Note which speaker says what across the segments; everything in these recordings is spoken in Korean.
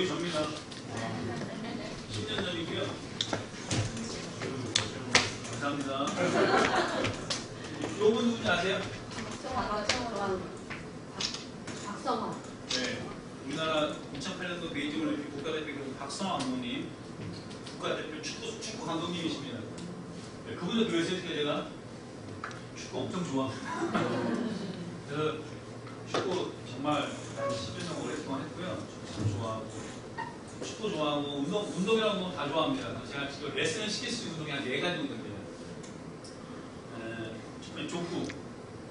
Speaker 1: 여기 접니다. 10년 전이고요. 감사합니다. 요분 누군지 아세요?
Speaker 2: 박성환.
Speaker 1: 네. 우리나라 2008년도 베이징 올림픽 국가대표 박성환 감독님, 국가대표 축구 감독님이십니다. 네, 그분도 교회에서 제가 축구 엄청 좋아합니다. 그래서 축구 정말 10년 정도 오랫동안 했고요. 축구 좋아하고, 축구 좋아하고, 운동이라고 하면 다 좋아합니다. 제가 지금 레슨을 시킬 수 있는 운동이 한 4가지 정도 돼요. 족구.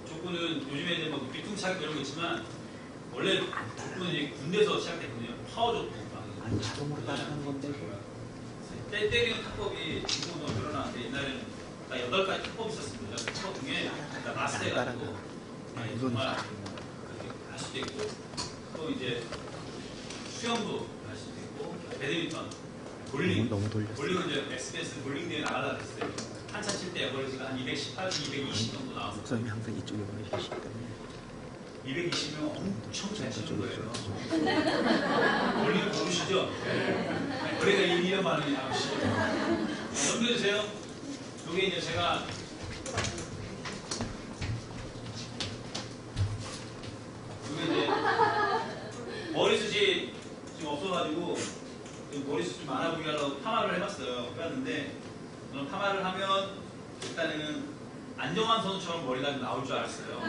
Speaker 1: 족구는 요즘에 이제 뭐 뒤통수하기 이런 거 있지만, 원래 족구는 이제 군대에서 시작됐거든요. 파워 족구.
Speaker 3: 아니, 자동으로 따라하는 건데.
Speaker 1: 때리는 타법이 지금은 더 늘어나는데, 옛날에는 8가지 타법이 있었습니다. 타법 중에 마스터해가지고, 정말 할 수도 있고, 또 이제 수영도 할 수도 있고, 배드민턴, 볼링.
Speaker 3: 너무 돌렸어.
Speaker 1: 볼링은 이제 SBS 볼링대회 나가다 그랬어요. 한참 칠 때 에버리지가 한 218, 220 정도 나왔어요.
Speaker 3: 목사님이 항상 이쪽에 보내주시기 때문에.
Speaker 1: 220이면 엄청 잘 치는 거예요. 볼링 모르시죠? 거래가 1년 만에 나오시죠. 넘겨주세요. 이게 이제 제가 이게 이제 머리숱이 지금 없어가지고 머리숱 좀 많아 보이게 하려고 파마를 해봤어요. 해봤는데 저는 파마를 하면 일단은 안정환 선수처럼 머리가 좀 나올 줄 알았어요.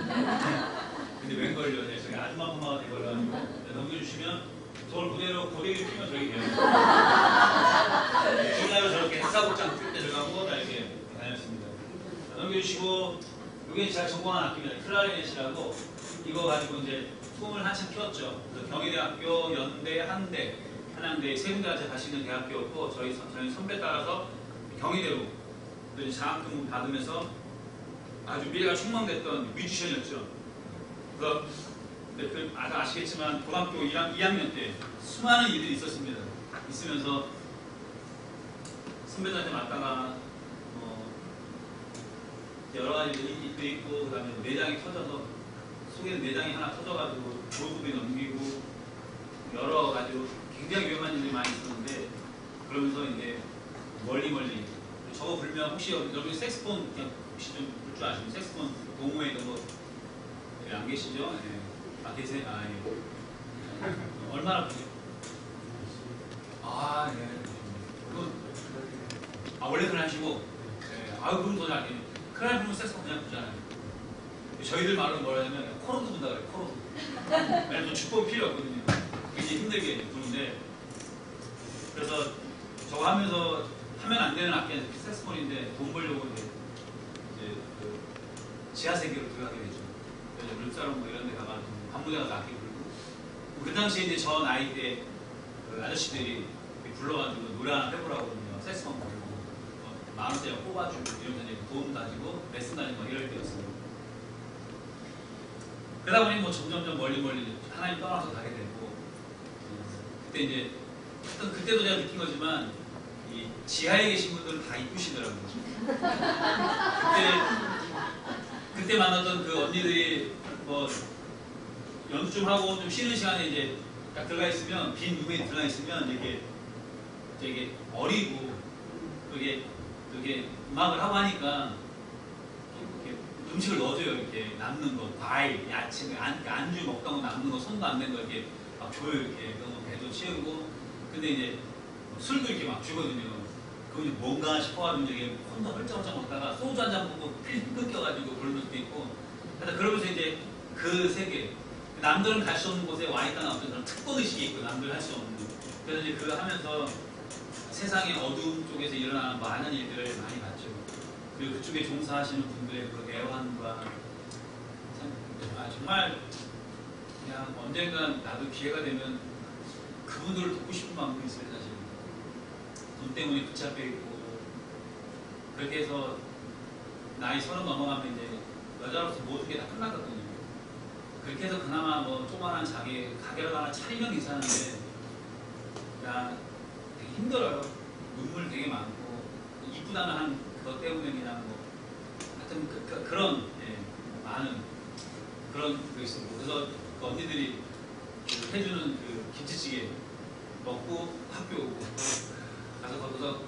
Speaker 1: 근데 웬걸요? 제가 아줌마 파마가 돼버려가지고 넘겨주시면 저걸 그대로 고데기 피면 저렇게 돼요. 전날로 저렇게 행사복장 뜰 때 들어가고 다 이렇게 다녔습니다. 넘겨주시고 이게 제가 전공한 악기입니다. 클라리넷이라고 이거 가지고 이제 꿈을 한참 키웠죠. 그래서 경희대학교, 연대, 한대, 한양대 세 군데한테 갈 수 있는 대학교였고 저희 선배 따라서 경희대로 장학금 받으면서 아주 미래가 촉망됐던 뮤지션이었죠. 그 아시겠지만 고등학교 2학년 때 수많은 일들이 있었습니다. 있으면서 선배들한테 맞다가 여러 가지 일들이 있고 그다음에 내장이 터져서 속에 내장이 하나 터져가지고 조급이 넘기고 여러 가지로 굉장히 위험한 일들이 많이 있었는데 그러면서 이제 멀리 저거 불면 혹시 여기 색스폰 혹시 좀 불 줄 아시면 색스폰 동호회 이런 거 안 계시죠? 네. 아 계세요? 아 예. 얼마나 크죠? 아 예. 그건 원래 그걸 하시고 예. 그럼 더 잘해요. 크라이 불면 색스폰 그냥 부잖아요. 저희들 말로 뭐라 하냐면 코로도 분다 그래요. 코로도. 왜냐면 축복이 필요 없거든요. 굉장히 힘들게 부는데 그래서 저거 하면서 하면 안 되는 악기는 색스폰인데 돈 벌려고 이제 그 지하세계로 들어가게 되죠. 그래서 룸사롱 뭐 이런 데 가서 한무대 가서 악기 부르고 그 당시에 이제 저 나이 때 그 아저씨들이 불러가지고 노래 하나 해보라고 하거든요. 색스폰 부르고 10,000원짜리 뽑아주고 이러면서 이제 돈 가지고 레슨 다니고 이럴 때였어요. 그러다 보니 뭐 점점점 멀리 하나님 떠나서 가게 되고 그때 이제 그때도 제가 느낀 거지만 이 지하에 계신 분들은 다 이쁘시더라고요. 그때 만났던 그 언니들이 뭐 연습 좀 하고 좀 쉬는 시간에 이제 딱 들어가 있으면 빈 룸에 들어가 있으면 이렇게 되게 어리고 이렇게 음악을 하고 하니까 이렇게 음식을 넣어줘요. 이렇게 남는 거 과일, 야채, 안주 먹던 거 남는 거 손도 안 댄 거 이렇게 막 줘요. 이렇게 그러면 배도 채우고 근데 이제 술도 이렇게 막 주거든요. 그건 뭔가 싶어가지고 이제 혼자 헐쩍헐쩍 먹다가 소주 한 잔 먹고 필 끊겨가지고 그런 적도 있고 그러면서 이제 그 세계 남들은 갈 수 없는 곳에 와 있다는 어떤 그런 특권의식이 있고 남들 할 수 없는 그래서 이제 그거 하면서 세상의 어두움 쪽에서 일어나는 많은 일들을 많이 봤죠. 그리고 그쪽에 종사하시는 분들의 그 애환과 정말 그냥 언젠간 나도 기회가 되면 그분들을 돕고 싶은 마음도 있어요. 사실 돈 때문에 붙잡혀 있고 그렇게 해서 나이 30 넘어가면 이제 여자로서 모든 게 다 끝났거든요. 그렇게 해서 그나마 뭐 조그만한 자기 가게를 하나 차리면 괜찮은데 그냥 되게 힘들어요. 눈물 되게 많고 이쁘다는 한 그것 때문에 그냥 뭐 하여튼 그런 많은 그런 거 있었고 그래서 그 언니들이 해주는 그 김치찌개 먹고 학교 오고 가서 거기서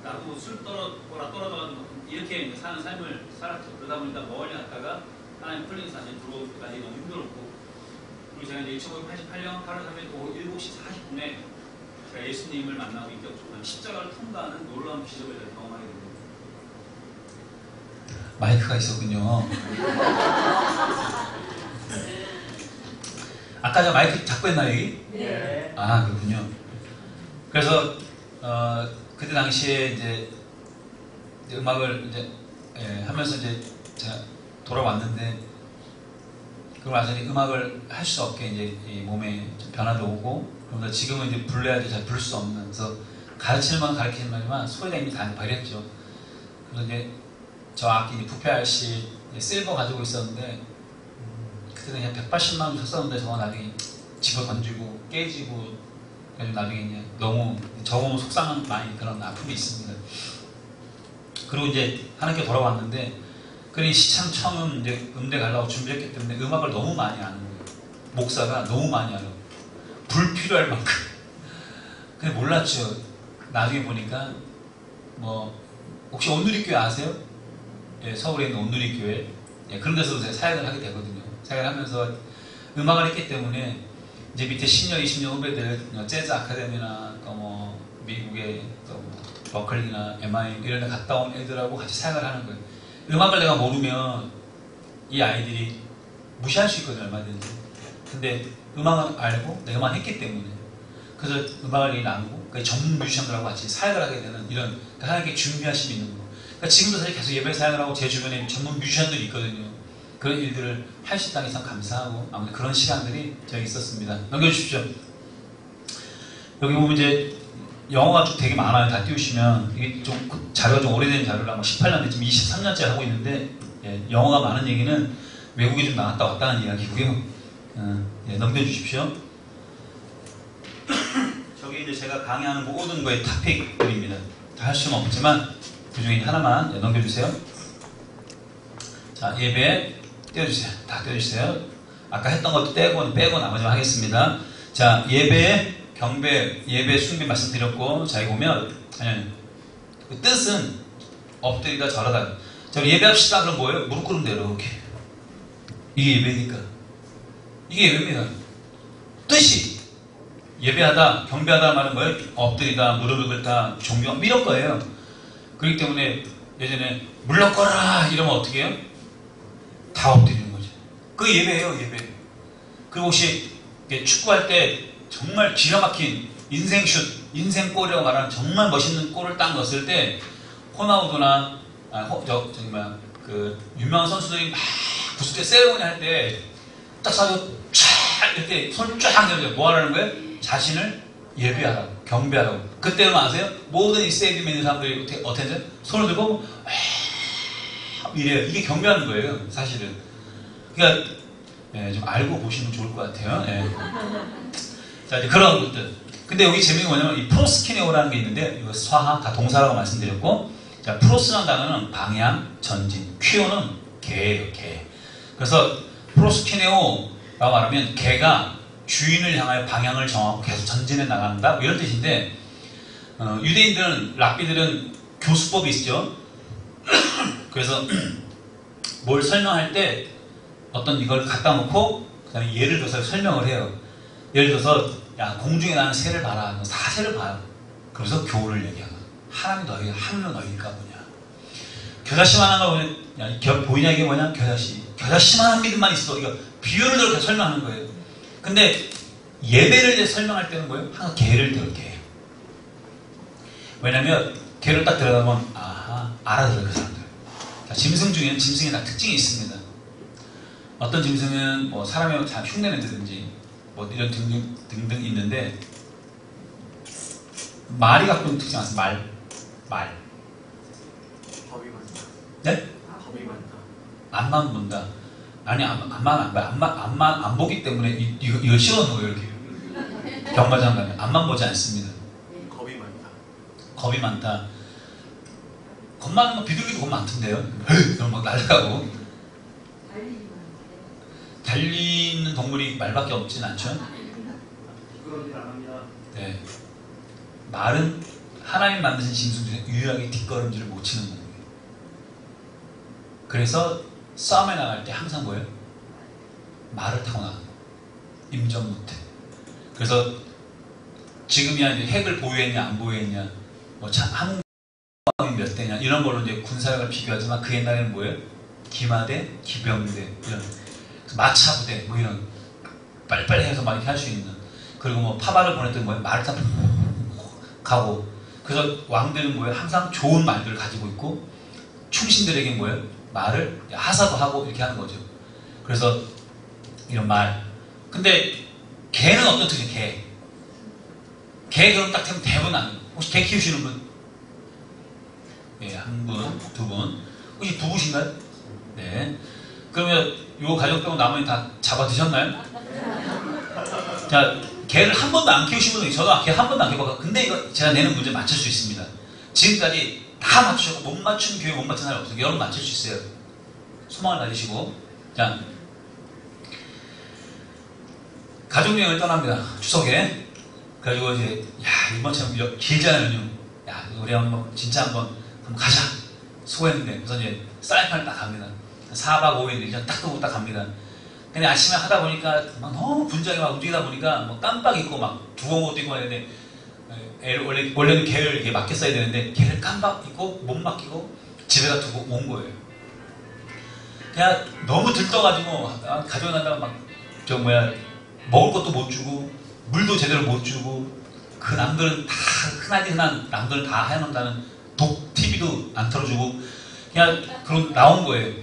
Speaker 1: 나도 뭐술 떨어져가지고 이렇게 이제 사는 삶을 살았죠. 그러다 보니까 멀리 갔다가 하나님 풀린 사실 들어오기까지 너무 힘들었고, 그리고 제가 이제 1988년 8월 3일 오후 7시 40분에 제가 예수님을 만나고 인격 조건 십자가를 통과하는 놀라운 기적을 제가 경험하게 됩니다. 마이크가 있었군요. 아까 제가 마이크 잡고 했나요, 여기?
Speaker 2: 네.
Speaker 1: 아, 그렇군요. 그래서 그때 당시에 이제 음악을 이제 하면서 이제 제가 돌아왔는데, 그걸 완전히 음악을 할 수 없게 이제 이 몸에 좀 변화도 오고, 그러면서 지금은 이제 불러야지 잘 부를 수 없는, 그래서 가르치는 건 가르치는 말이지만 소리가 이미 다 버렸죠. 그래서 이제 저 악기 이제 부패 RC 실버 가지고 있었는데, 그때는 그냥 180만 원 줬었는데 저거 나중에 집어 던지고 깨지고, 그래서 나중에 이제 너무 적으면 속상한 많이 그런 아픔이 있습니다. 그리고 이제 하나님께 돌아왔는데, 그러니 시참 처음 이제 음대 가려고 준비했기 때문에 음악을 너무 많이 아는 거예요. 목사가 너무 많이 알아요. 불필요할 만큼. 근데 몰랐죠. 나중에 보니까 뭐 혹시 온누리교회 아세요? 예, 서울에 있는 온누리교회. 예, 그런 데서도 제가 사역을 하게 되거든요. 사역을 하면서 음악을 했기 때문에 이제 밑에 10년, 20년 후배들 재즈 아카데미나 또 뭐 미국의 또 버클리나 MI 이런 데 갔다 온 애들하고 같이 사역을 하는 거예요. 음악을 내가 모르면 이 아이들이 무시할 수 있거든요, 얼마든지. 근데 음악을 알고 내가만 했기 때문에, 그래서 음악을 나누고 그러니까 전문 뮤지션들하고 같이 사역을 하게 되는 이런 하나님께 준비하심이 있는 거. 그러니까 지금도 사실 계속 예배 사역을 하고 제 주변에 전문 뮤지션들이 있거든요. 그런 일들을 할 수 있다는 게 참 감사하고, 아무튼 그런 시간들이 저희 있었습니다. 넘겨주십시오. 여기 보면 이제 영어가 좀 되게 많아요. 다 띄우시면. 이게 좀 자료가 좀 오래된 자료라 18년, 지금 23년째 하고 있는데, 예, 영어가 많은 얘기는 외국에 좀 나갔다 왔다는 이야기고요. 예, 넘겨주십시오. 저기 이제 제가 강의하는 모든 거의 토픽들입니다. 다 할 수는 없지만 그 중에 하나만 넘겨주세요. 자, 예배 떼어주세요. 다 떼어주세요. 아까 했던 것도 빼고 나머지만 하겠습니다. 자, 예배, 경배, 예배, 숭배 말씀드렸고, 자, 여기 보면 그 뜻은 엎드리다 절하다. 자, 우리 예배합시다. 그럼 뭐예요? 무릎 꿇으면 돼요. 이렇게. 이게 예배니까. 이게 예배입니다. 뜻이 예배하다, 경배하다 말은 뭐예요? 엎드리다, 무릎을 꿇다, 존경, 이런 거예요. 그렇기 때문에 예전에 물러거라 이러면 어떻게 해요? 다 엎드리는 거죠. 그 예배예요, 예배. 그리고 혹시 축구할 때 정말 기가 막힌 인생슛, 인생골이라고 말하는 정말 멋있는 골을 딱 넣었을 때 호나우두나 그 유명한 선수들이 막 구슬대 세레모니 할 때 딱 사서 쫙 이렇게 손을 쫙 내밀죠. 뭐 하라는 거예요? 자신을 예배하라고, 경배하라고. 그때는 아세요? 모든 이 스테디움에 있는 사람들이 어떻게 해요? 손을 들고 이래요. 이게 경배하는 거예요, 사실은. 그러니까 좀 알고 보시면 좋을 것 같아요. 자, 이제 그런 것들. 근데 여기 재미있는 게 뭐냐면 이 프로스키네오라는 게 있는데, 이거 스화하 다 동사라고 말씀드렸고, 자, 프로스라는 단어는 방향, 전진, 퀴오는 개예요, 개. 그래서 프로스키네오라고 말하면 개가 주인을 향하여 방향을 정하고 계속 전진해 나간다, 뭐 이런 뜻인데, 유대인들은, 랍비들은 교수법이 있죠. 그래서 뭘 설명할 때 어떤 이걸 갖다 놓고 그 다음에 예를 들어서 설명을 해요. 예를 들어서 야, 공중에 나는 새를 봐라. 다 새를 봐요. 그래서 교훈을 얘기하는 거야. 하나님 너희 하늘은 너희니까 뭐냐. 겨자씨만한 걸 보면 야, 보이냐 이게 뭐냐? 겨자씨만한 믿음만 있어. 이거 비유를 들어 설명하는 거예요. 근데 예배를 설명할 때는 뭐예요? 항상 개를 들어, 개. 왜냐면 개를 딱 들여다보면 아하, 알아들어요, 그 사람들. 자, 짐승 중에는 짐승에 다 특징이 있습니다. 어떤 짐승은 뭐 사람의 잘 흉내낸다든지 뭐 이런 등등 있는데, 말이 갖고 있는 특징이 있어요. 말.
Speaker 4: 법이 많다.
Speaker 1: 네?
Speaker 4: 법이 많다.
Speaker 1: 앞만 본다. 아니, 앞만 안 보기 때문에 이걸 씌워놓은 거예요, 이렇게. 경마장 가면 앞만 보지 않습니다.
Speaker 4: 겁이 많다.
Speaker 1: 겁이 많다. 겁 많은 거 비둘기도 겁 많던데요. 그럼 막 날아가고. 달리는 동물이 말밖에 없진 않죠.
Speaker 4: 그러진 않습니다.
Speaker 1: 네. 말은 하나님 만드신 짐승 중에 유일하게 뒷걸음질을 못 치는 거예요. 그래서 싸움에 나갈 때 항상 뭐예요? 말을 타고 나가는 거예요. 임전무태. 그래서 지금이야 이제 핵을 보유했냐 안 보유했냐, 뭐 항공모함이 몇 대냐 이런 걸로 이제 군사력을 비교하지만 그 옛날에는 뭐예요? 기마대, 기병대 이런 마차부대 뭐 이런 빨리빨리 해서 막 이렇게 할 수 있는, 그리고 뭐 파발을 보냈더니 뭐예요? 말을 타고 가고. 그래서 왕들은 뭐예요? 항상 좋은 말들을 가지고 있고 충신들에게 뭐예요? 말을 하사도 하고 이렇게 하는 거죠. 그래서 이런 말. 근데 개는 어떤 특징이에요? 개. 개 그럼 딱 되면 대부분 안. 혹시 개 키우시는 분? 네, 한 분, 두 분. 혹시 부부신가요? 네. 그러면 요 가족 빼고 나머지 다 잡아 드셨나요? 자, 개를 한 번도 안 키우신 분은, 저도 개 한 번도 안 키워봤고, 근데 이거 제가 내는 문제 맞출 수 있습니다. 지금까지 다 맞추셨고 못 맞춘 교회 못 맞춘 사람이 없어요. 여러분 맞출 수 있어요. 소망을 가지시고. 자, 가족여행을 떠납니다. 추석에. 그래가지고 이제 야 이번처럼 길잖아요. 야 우리 한번 진짜 한번 가자. 수고했는데 그래서 이제 사이판을 딱 갑니다. 4박 5일 일정 딱 두고 딱 갑니다. 근데 아침에 하다 보니까 막 너무 분주하게 막 움직이다 보니까 뭐 깜빡 잊고 막 두꺼운 것도 입고 했는데, 원래는 개를 이렇게 맡겼어야 되는데 개를 깜빡 잊고 못 맡기고 집에다 두고 온 거예요. 그냥 너무 들떠가지고 가져고 난다가 막 저 뭐야 먹을 것도 못 주고 물도 제대로 못 주고, 그 남들은 다 흔한 남들은 다 해놓는다는 독 TV도 안 틀어주고 그냥 그런 나온 거예요.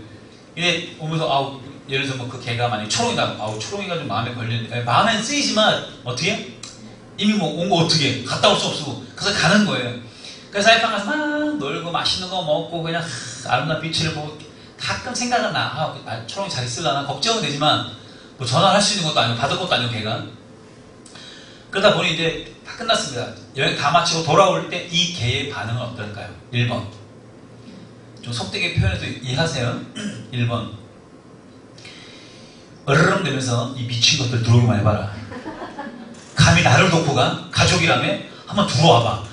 Speaker 1: 이제 오면서 아우 예를 들어서 뭐 그 개가 만약에 초롱이다. 아우 초롱이가 좀 마음에 걸리는데 마음엔 쓰이지만 어떻게? 이미 뭐 온 거 어떻게? 갔다 올 수 없고 그래서 가는 거예요. 그래서 사이판 가서 막 놀고 맛있는 거 먹고 그냥 아름다운 빛을 보고 가끔 생각은 나. 초롱이 잘 있을라나 걱정은 되지만 뭐 전화를 할 수 있는 것도 아니고 받을 것도 아니고 걔가. 그러다 보니 이제 다 끝났습니다. 여행 다 마치고 돌아올 때 이 개의 반응은 어떨까요? 1번. 좀 속되게 표현해도 이해하세요. 1번. 으르렁 대면서 이 미친 것들 들어오기만 해봐라. 감히 나를 놓고 가? 가족이라며? 한번 들어와봐.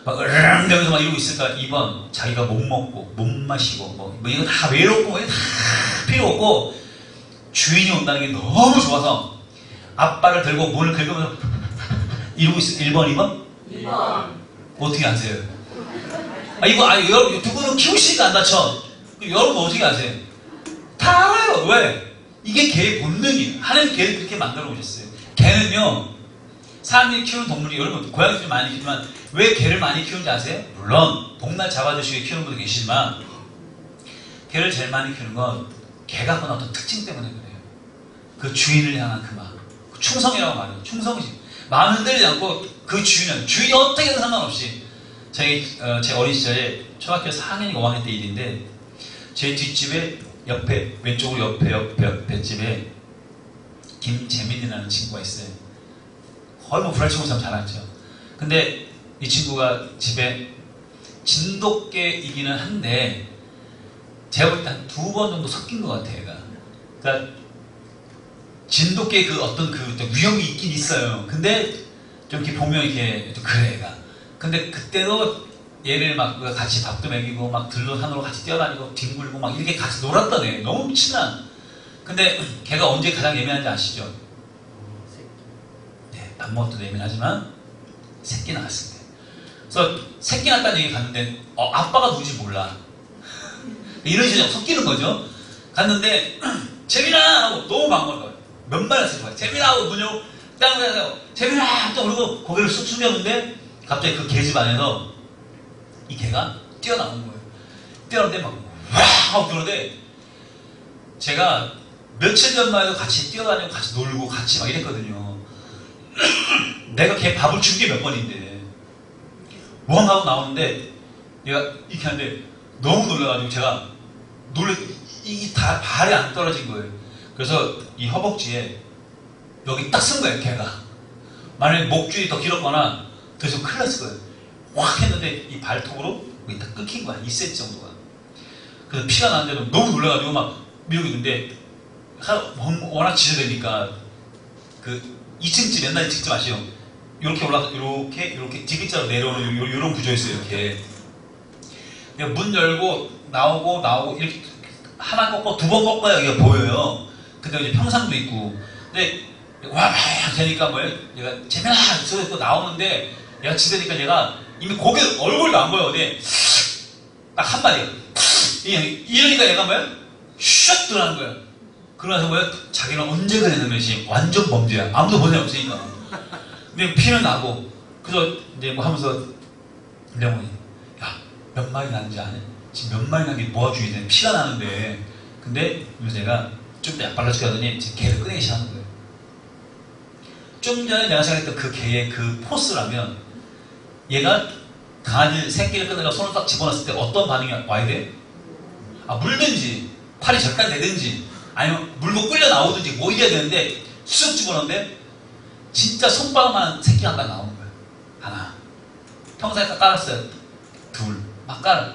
Speaker 1: 막 으르렁 대면서 막 이러고 있을까? 2번. 자기가 못 먹고 못 마시고 뭐 이거 다 외롭고 뭐 이거 다 필요 없고 주인이 온다는 게 너무 좋아서 앞발을 들고 문을 긁으면서 이러고 있어요. 1번, 2번?
Speaker 2: 2번.
Speaker 1: 어떻게 아세요? 여러분, 두 분은 키우시니까 안 다쳐. 여러분 어떻게 아세요? 다 알아요. 왜? 이게 개의 본능이에요. 하나님 개를 그렇게 만들어 오셨어요. 개는요, 사람들이 키우는 동물이, 여러분, 고양이도 좀 많이 키우지만, 왜 개를 많이 키우는지 아세요? 물론, 복날 잡아주시고 키우는 분도 계시지만, 개를 제일 많이 키우는 건, 개가 갖고 어떤 특징 때문에 그래요. 그 주인을 향한 그 마음. 충성이라고 말해요. 충성이지. 마음 흔들리지 않고 그 주인이 어떻게든 상관없이. 제 어린 시절에 초등학교 4학년이 5학년 때 일인데 제 뒷집에 옆에 왼쪽으로 옆에 집에 김재민이라는 친구가 있어요. 거의 뭐 불알치고 참 잘하죠. 근데 이 친구가 집에 진돗개이기는 한데 제가 볼 때 한 2번 정도 섞인 것 같아요. 얘가. 그러니까 진돗개 그 어떤 그 위험이 있긴 있어요. 근데 좀 이렇게 보면 이렇게 좀 그래 얘가. 근데 그때도 얘를 막 같이 밥도 먹이고 막 들로 산으로 같이 뛰어다니고 뒹굴고 막 이렇게 같이 놀았던 애. 너무 친한. 근데 걔가 언제 가장 예민한지 아시죠? 네, 밥 먹을 때도 예민하지만 새끼 낳았을 때. 그래서 새끼 낳았다는 얘기 갔는데 아빠가 누군지 몰라. 이런 식으로 섞이는 거죠. 갔는데 재민아 하고 너무 반가운 거예요. 몇 마리 했을 거야. 재민아 하고 문 열고 딱 그래서 재민아 또 그러고 고개를 쑥 숙였는데 갑자기 그 개집 안에서 이 개가 뛰어나온 거예요. 뛰어나는데 막 와 하고 그러는데 제가 며칠 전만 해도 같이 뛰어다니고 같이 놀고 같이 막 이랬거든요. 내가 걔 밥을 준 게 몇 번인데 웡 하고 나오는데 얘가 이렇게 하는데 너무 놀라가지고 제가 이 발이 안 떨어진 거예요. 그래서 이 허벅지에 여기 딱 쓴 거예요. 걔가 만약에 목줄이 더 길었거나 더 있으면 큰일 났을 거예요. 확 했는데 이 발톱으로 여기 딱 끊긴 거야. 2cm 정도가. 그래서 피가 나는데도 너무 놀라가지고 막 미루고 있는데 워낙 지저대니까 그 2층 집 옛날 2층 집 아시죠? 이렇게 올라가 이렇게 D자로 내려오는 이런 구조였어요. 이렇게 그냥 문 열고 나오고 이렇게 하나 꺾고 두 번 꺾어야 여기가 보여요. 근데 이제 평상도 있고 근데 와 되니까 뭐예요? 얘가 재민아 소리 또 나오는데 얘가 지대니까 얘가 이미 고개 얼굴도 안 보여. 근데 딱 한마디 이러니까 얘가 뭐야? 슉 들어가는 거야. 그러면서 뭐야? 자기는 언제 그랬는 것이 완전 범죄야. 아무도 본 사람 없으니까. 근데 피는 나고 그래서 이제 뭐 하면서 내가 뭐야? 야, 몇 마리 나는지 아냐? 지금 몇 마리 난 게 뭐가 중요해? 피가 나는데 근데 그래서 제가 좀 더 약발라지게 하더니 제 개를 꺼내기 시작하는 거예요. 좀 전에 내가 생각했던 그 개의 그 포스라면 얘가 강아지 새끼를 꺼내가 손을 딱 집어넣었을 때 어떤 반응이 와야 돼? 아, 물든지 팔이 절단 되든지 아니면 물고 끌려 나오든지 뭐 이래야 되는데 쑥 집어넣는데 진짜 손바닥만 새끼 한 방 나오는 거야. 하나. 평소에 딱 깔았어요. 둘. 막 깔아.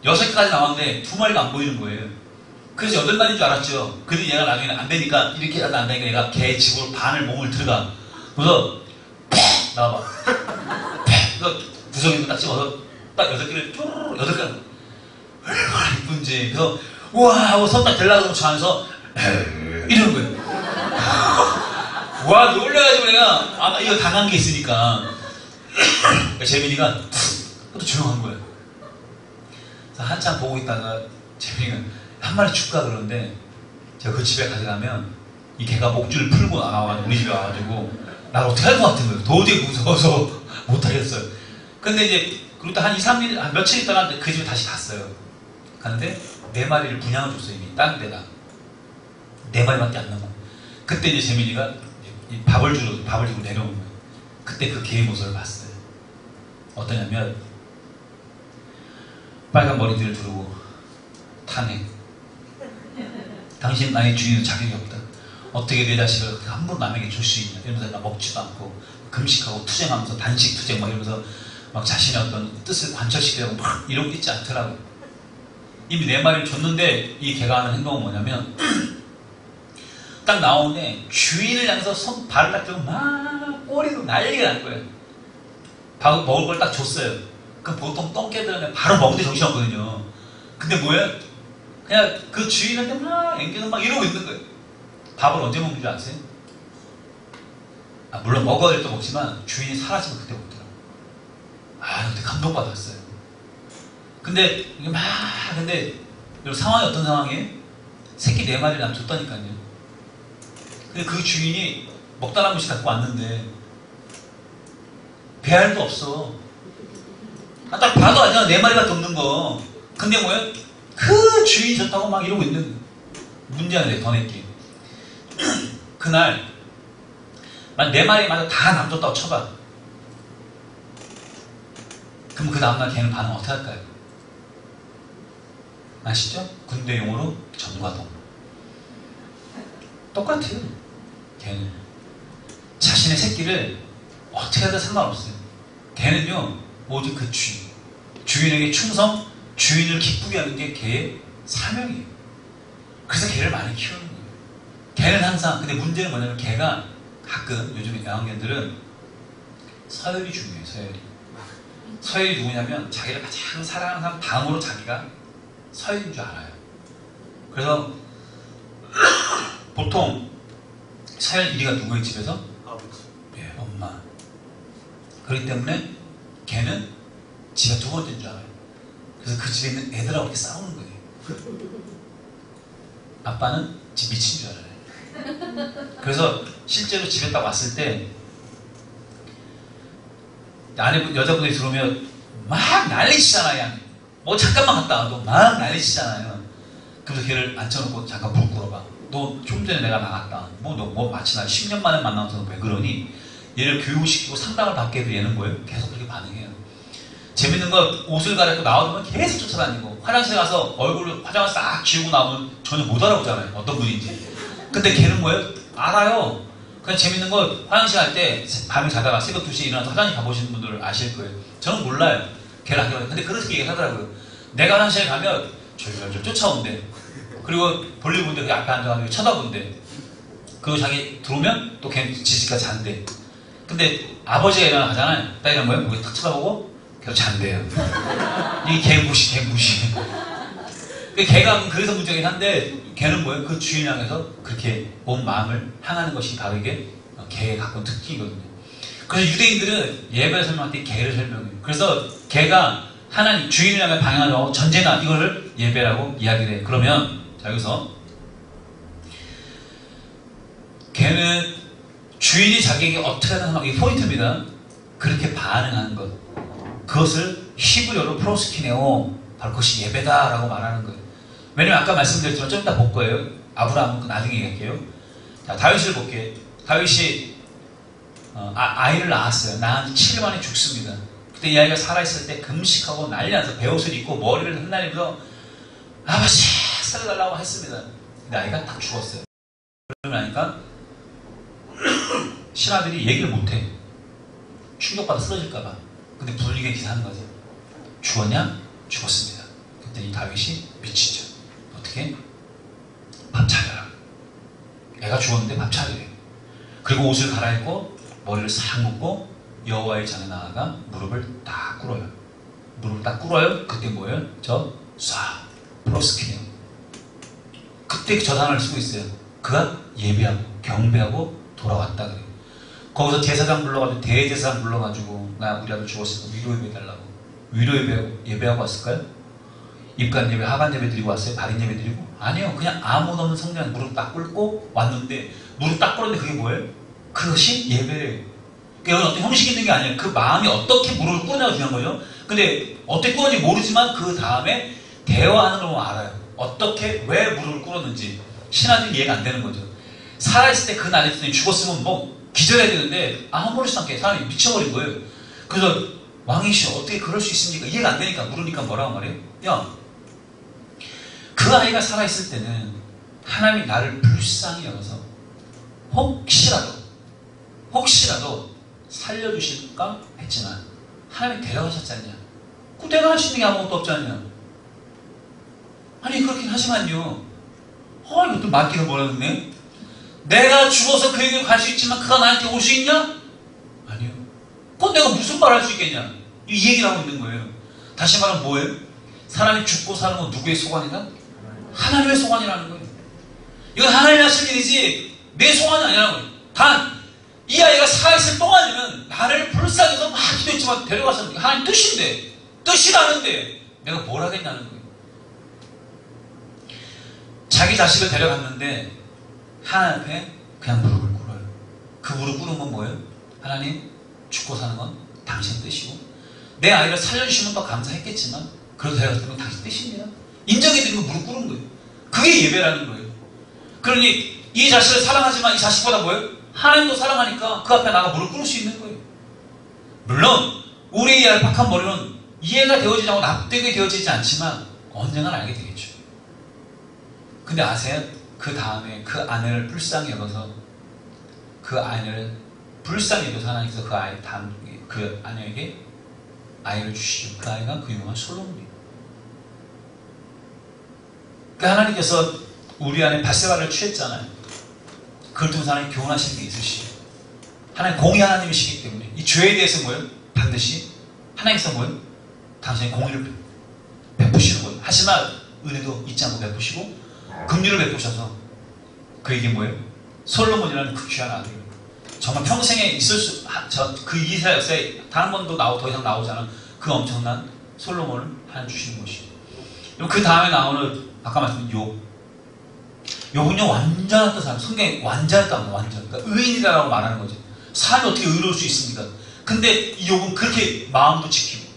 Speaker 1: 6개까지 나왔는데 2마리가 안 보이는 거예요. 그래서 8마리인 줄 알았죠. 근데 얘가 나중에 안 되니까 이렇게 하다 안 되니까 얘가 개 집으로 반을 몸을 들어가. 그래서 팍 나와봐. 팍 그래서 구석에 딱 집어서 딱 6개를 쪼르르 8개를 얼마나 이쁜지. 그래서 우와 하고 손 딱 대려고 저 안에서 이러는 거예요. 와 놀래가지고 내가 아 이거 당한 게 있으니까 그러니까 재민이가 또 조용한 거예요. 그래서 한참 보고 있다가 재민이가 한 마리 줄까 그러는데 제가 그 집에 가져가면 이 개가 목줄을 풀고 나와가지고 우리 집에 와가지고 나를 어떻게 할 것 같은 거예요. 도저히 무서워서 못하겠어요. 근데 이제 그러다 한 2, 3일 한 며칠 있다가 그 집에 다시 갔어요. 갔는데 4마리를 분양을 줬어요. 이미 다른 데다 4마리밖에 안 남아. 그때 이제 재민이가 이 밥을 주고 내려온 거예요. 그때 그 개의 모습을 봤어요. 어떠냐면 빨간 머리들을 두르고 탄핵. 당신 나의 주인은 자격이 없다. 어떻게 내 자식을 함부로 남에게 줄 수 있냐. 이러면서 나 먹지도 않고 금식하고 투쟁하면서 단식 투쟁 막 이러면서 막 자신의 어떤 뜻을 관철시키려고 막 이러고 있지 않더라고. 이미 4마리를 줬는데 이 개가 하는 행동은 뭐냐면 딱 나오는데 주인을 향해서 발을 딱 들고 막 꼬리로 난리가 난 거예요. 밥 먹을 걸 딱 줬어요. 그럼 보통 똥개들은 바로 먹는데 정신없거든요. 근데 뭐예요? 그냥 그 주인한테 막 앵겨서 막 이러고 있는 거예요. 밥을 언제 먹는 줄 아세요? 아, 물론 먹어야 될 때 먹지만 주인이 사라지면 그때 먹더라고요. 아, 그때 감동받았어요. 근데 이게 막 근데 상황이 어떤 상황이에요? 새끼 4마리를 남 줬다니까요. 근데 그 주인이 먹다 남은 씩 갖고 왔는데 배알도 없어. 아, 딱 봐도 알잖아. 4마리밖에 없는 거. 근데 뭐야? 그 주인이 줬다고 막 이러고 있는 문제가 돼. 더 낼게. 그날 만 4마리마다 다 남줬다고 쳐봐. 그럼 그 다음날 걔는 반응 어떻게 할까요? 아시죠? 군대 용어로 전과동. 똑같아요. 걔는 자신의 새끼를 어떻게 하든 상관없어요. 걔는요 오직 그 주인에게 충성, 주인을 기쁘게 하는 게 걔의 사명이에요. 그래서 걔를 많이 키우는 거예요. 걔는 항상 근데 문제는 뭐냐면 걔가 가끔 요즘 애완견들은 서열이 중요해요. 서열이 누구냐면 자기를 가장 사랑하는 사람 다음으로 자기가 서열인 줄 알아요. 그래서 보통 서열 1위가 누구의 집에서?
Speaker 4: 아버지.
Speaker 1: 예, 엄마. 그렇기 때문에 걔는 지가 2번째인 줄 알아요. 그래서 그 집에 있는 애들하고 이렇게 싸우는 거예요. 아빠는 집 미친 줄 알아요. 그래서 실제로 집에 딱 왔을 때 여자분들이 들어오면 막 난리치잖아요. 뭐 잠깐만 갔다 와도 막 난리치잖아요. 그래서 걔를 앉혀놓고 잠깐 물 꿇어봐. 너 좀 전에 내가 나갔다. 너 마치 나 10년 만에 만나서 왜 그러니? 얘를 교육시키고 상담을 받게 해도 얘는 뭐예요? 계속 그렇게 반응해요. 재밌는 거 옷을 갈아입고 나오면 계속 쫓아다니고 화장실에 가서 얼굴 화장을 싹 지우고 나오면 전혀 못 알아보잖아요. 어떤 분인지. 근데 걔는 뭐예요? 알아요. 그냥 재밌는 거 화장실 갈 때 밤에 자다가 새벽 2시에 일어나서 화장실 가보시는 분들 아실 거예요. 저는 몰라요. 걔를 안 가요. 근데 그렇게 얘기하더라고요. 내가 화장실에 가면 졸졸졸 쫓아온대. 그리고 볼일 본데 그 앞에 앉아가지고 쳐다본대. 그리고 자기 들어오면 또 걔 지지가 잔대. 근데 아버지가 일어나잖아요. 딱 일어나면 목에 탁 쳐다보고 계속 잔대요. 이게 개무시. 개가 그래서 문제긴 한데 개는 뭐예요? 그 주인 향해서 그렇게 온 마음을 향하는 것이 바로 이게 개의 갖고 있는 특징이거든요. 그래서 유대인들은 예배를 설명할 때 개를 설명해요. 그래서 개가 하나님 주인을 향해 방향하고 전제나 이거를 예배라고 이야기를 해요. 그러면 자 여기서 개는 주인이 자기에게 어떻게 하는 게 포인트입니다. 그렇게 반응하는 것. 그것을 히브리어로 프로스키네오 바로 그것이 예배다라고 말하는 거예요. 왜냐면 아까 말씀드렸지만 좀 이따 볼 거예요. 아브라함은 나중에 얘기할게요. 자, 다윗을 볼게요. 다윗이 아이를 낳았어요. 낳은 7일 만에 죽습니다. 그때 이 아이가 살아있을 때 금식하고 난리 나서 베옷을 입고 머리를 흩날리면서 아버지 살려달라고 했습니다. 근데 아이가 딱 죽었어요. 그러고 나니까 신하들이 얘기를 못해. 충격받아 쓰러질까봐. 근데 분위기에 기사하는 거죠. 죽었냐? 죽었습니다. 그때 이 다윗이 미치죠. 어떻게? 밥 차려라. 애가 죽었는데 밥 차려요. 그리고 옷을 갈아입고 머리를 싹 묶고 여호와의 전에 나아가 무릎을 딱 꿇어요. 무릎을 딱 꿇어요. 그때 뭐예요? 프로스키네요. 그때 저 단어를 쓰고 있어요. 그가 예배하고 경배하고 돌아왔다 그래요. 거기서 제사장 불러가지고 대제사장 불러가지고 나 우리 아들 죽었으니까 위로 예배해달라고. 위로 예배하고 왔을까요? 입간 예배, 하간 예배 드리고 왔어요? 발인 예배 드리고? 아니요. 그냥 아무도 없는 성전 무릎 딱 꿇고 왔는데 무릎 딱 꿇었는데 그게 뭐예요? 그것이 예배예요. 그러니까 어떤 형식이 있는 게 아니에요. 그 마음이 어떻게 무릎을 꿇느냐가 중요한 거죠. 근데 어떻게 꿇었는지 모르지만 그 다음에 대화하는 걸 보면 알아요. 어떻게 왜 무릎을 꿇었는지 신하들이 이해가 안 되는 거죠. 살아있을 때 그 날에 죽었으면 뭐 기절해야 되는데 아무렇지도 않게 사람이 미쳐버린 거예요. 그래서 왕이시여 어떻게 그럴 수 있습니까? 이해가 안 되니까 물으니까 뭐라고 말해요? 야, 그 아이가 살아있을 때는 하나님이 나를 불쌍히 여겨서 혹시라도 살려주실까 했지만 하나님이 데려가셨지 않냐? 그 데려갈 수 있는 게 아무것도 없지 않냐? 아니 그렇긴 하지만요. 이것도 맞기는 뭐라는데? 내가 죽어서 그에게 갈 수 있지만 그가 나한테 올 수 있냐? 아니요. 그건 내가 무슨 말 할 수 있겠냐? 이 얘기를 하고 있는 거예요. 다시 말하면 뭐예요? 사람이 죽고 사는 건 누구의 소관이다? 하나님의 소관이라는 거예요. 이건 하나님이 하실 일이지 내 소관이 아니라는 거예요. 단 이 아이가 살아있을 동안에는 나를 불쌍해서 막 기도했지만 데려가셨는데 하나님 뜻이 나는데 내가 뭘 하겠냐는 거예요. 자기 자식을 데려갔는데 하나님 앞에 그냥 무릎을 꿇어요. 그 무릎 꿇은 건 뭐예요? 하나님 죽고 사는 건 당신 뜻이고 내 아이를 살려주시면 더 감사했겠지만 그래도 데려갔을 건 당신 뜻입니다. 인정해드리고 무릎 꿇은 거예요. 그게 예배라는 거예요. 그러니 이 자식을 사랑하지만 이 자식보다 뭐예요? 하나님도 사랑하니까 그 앞에 나가 무릎 꿇을 수 있는 거예요. 물론 우리의 얄팍한 머리는 이해가 되어지지 않고 납득이 되어지지 않지만 언젠간 알게 되겠죠. 근데 아세요? 그 다음에 그 아내를 불쌍히 여겨서 그 아내를 불쌍히 여겨서 하나님께서 그 아내에게 아이를 주시죠. 그 아이가 그 유명한 솔로몬이에요. 그 하나님께서 우리 안에 바세바를 취했잖아요. 그걸 통해서 하나님 교훈하시는 게 있으시죠. 하나님 공의 하나님이시기 때문에 이 죄에 대해서 뭐예요? 반드시 하나님께서 뭐예요? 당신의 공의를 베푸시는 거예요. 하지만 은혜도 잊지 않고 베푸시고 긍휼을 베푸셔서 그에게 뭐예요? 솔로몬이라는 그 귀한 아들이에요. 정말 평생에 있을 그 이스라엘 역사에 단 한 번도 더 이상 나오지 않은 그 엄청난 솔로몬을 하나님 주시는 것이에요. 그 다음에 나오는 아까 말씀드린 욥은요 완전했던 사람, 성경에 완전했다는 거예요. 완전. 그러니까 의인이라고 말하는 거죠. 삶이 어떻게 의로울 수 있습니까? 근데 이 욥은 그렇게 마음도 지키고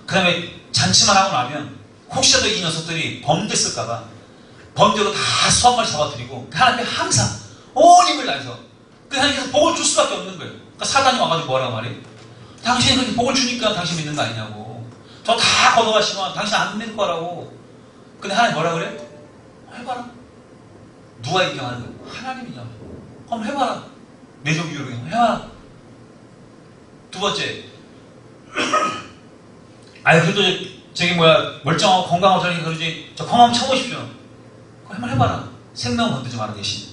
Speaker 1: 그 다음에 잔치만 하고 나면 혹시라도 이 녀석들이 범죄했을까봐 범죄로 다 수한 마리 잡아들이고 하나님께 항상 온 힘을 다해서 그 하나님께서 복을 줄 수밖에 없는 거예요. 그러니까 사단이 와가지고 뭐라고 말해요? 당신이 그렇게 복을 주니까 당신 믿는 거 아니냐고. 저 다 걷어가시면 당신 안 믿을 거라고. 근데 하나님 뭐라 그래? 해봐라. 누가 인정하는 거예요? 하나님이냐. 그럼 해봐라. 내적 유혹이 해봐라. 두 번째. 그래도 저기 멀쩡하고 건강하고 저렇게 그러지. 저 건강 쳐보십시오. 한번 해봐라. 생명 건드지 마라 대신.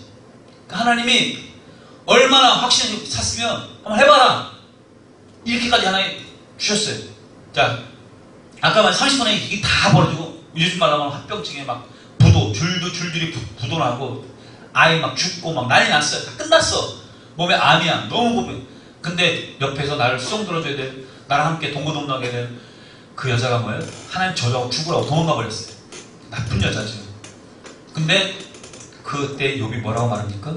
Speaker 1: 그러니까 하나님이 얼마나 확신이 찼으면 한번 해봐라. 이렇게까지 하나 주셨어요. 자, 아까 말 30분에 이게 다 벌어지고 요즘 말하면 합병증에 막 부도 줄줄이 부도 나고 아이 막 죽고 막 난리 났어요. 다 끝났어. 몸에 암이야. 너무 고민. 근데 옆에서 나를 수용 들어줘야 돼. 나랑 함께 동고동락하게 된 그 여자가 뭐예요? 하나님 저주하고 죽으라고 도망가 버렸어요. 나쁜 여자죠. 근데 그때 욥이 뭐라고 말합니까?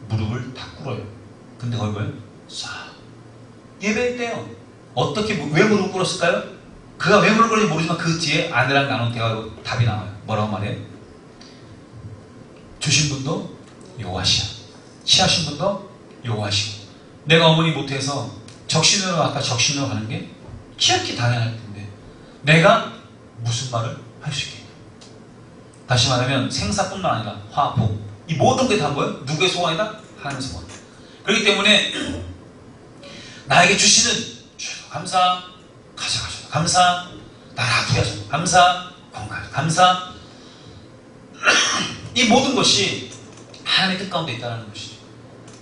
Speaker 1: 무릎을 다 꿇어요. 근데 거기 뭐예요? 예배했대요. 어떻게 왜 무릎 꿇었을까요? 그가 왜 무릎 꿇었는지 모르지만 그 뒤에 아내랑 나눈 대화로 답이 나와요. 뭐라고 말해요? 주신 분도 여호와시야. 취하신 분도 여호와시고. 내가 어머니 못해서 적신으로 아까 적신으로 가는 게 지극히 당연할 텐데 내가 무슨 말을 할 수 있겠냐. 다시 말하면 생사뿐만 아니라 화, 복 이 모든 게 다 뭐예요? 누구의 소원이다? 하나님의 소원. 그렇기 때문에 나에게 주시는 주셔서 감사, 가져가셔서 감사, 나를 아프게 하셔서 감사, 건강하셔서 감사. 이 모든 것이 하나님의 뜻 가운데 있다는 것이죠.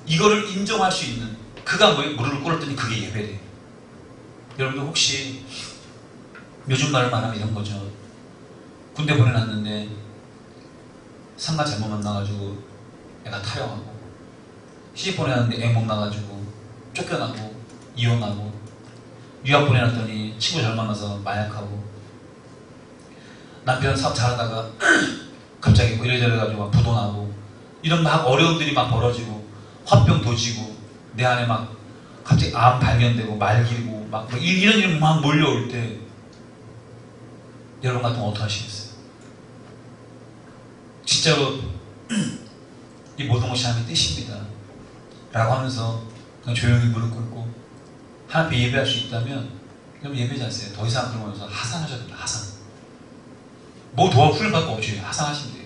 Speaker 1: 이거를 인정할 수 있는 그가 뭐예요? 무릎을 꿇었더니 그게 예배래요. 여러분들 혹시 요즘 말을 말하면 이런 거죠. 군대 보내놨는데 상가 잘못 만나가지고 애가 타령하고, 시집 보내놨는데 애 못 나가지고 쫓겨나고 이혼하고, 유학 보내놨더니 친구 잘 만나서 마약하고, 남편 사업 잘하다가 갑자기 뭐 이래저래 가지고 막 부도나고, 이런 막 어려움들이 막 벌어지고 화병 도지고 내 안에 막 갑자기 암 발견되고 말기고 막 이런 일이 막 몰려올 때 여러분 같으면 어떻게 하시겠어요? 진짜로 이 모든 것이 하나님의 뜻입니다 라고 하면서 그냥 조용히 무릎 꿇고 하나님께 예배할 수 있다면 그럼 예배하지 않으세요. 더 이상 그러면서 하산하셔야 됩니다. 하산. 뭐 도와 훈련 받고 없이 하산하시면 돼요.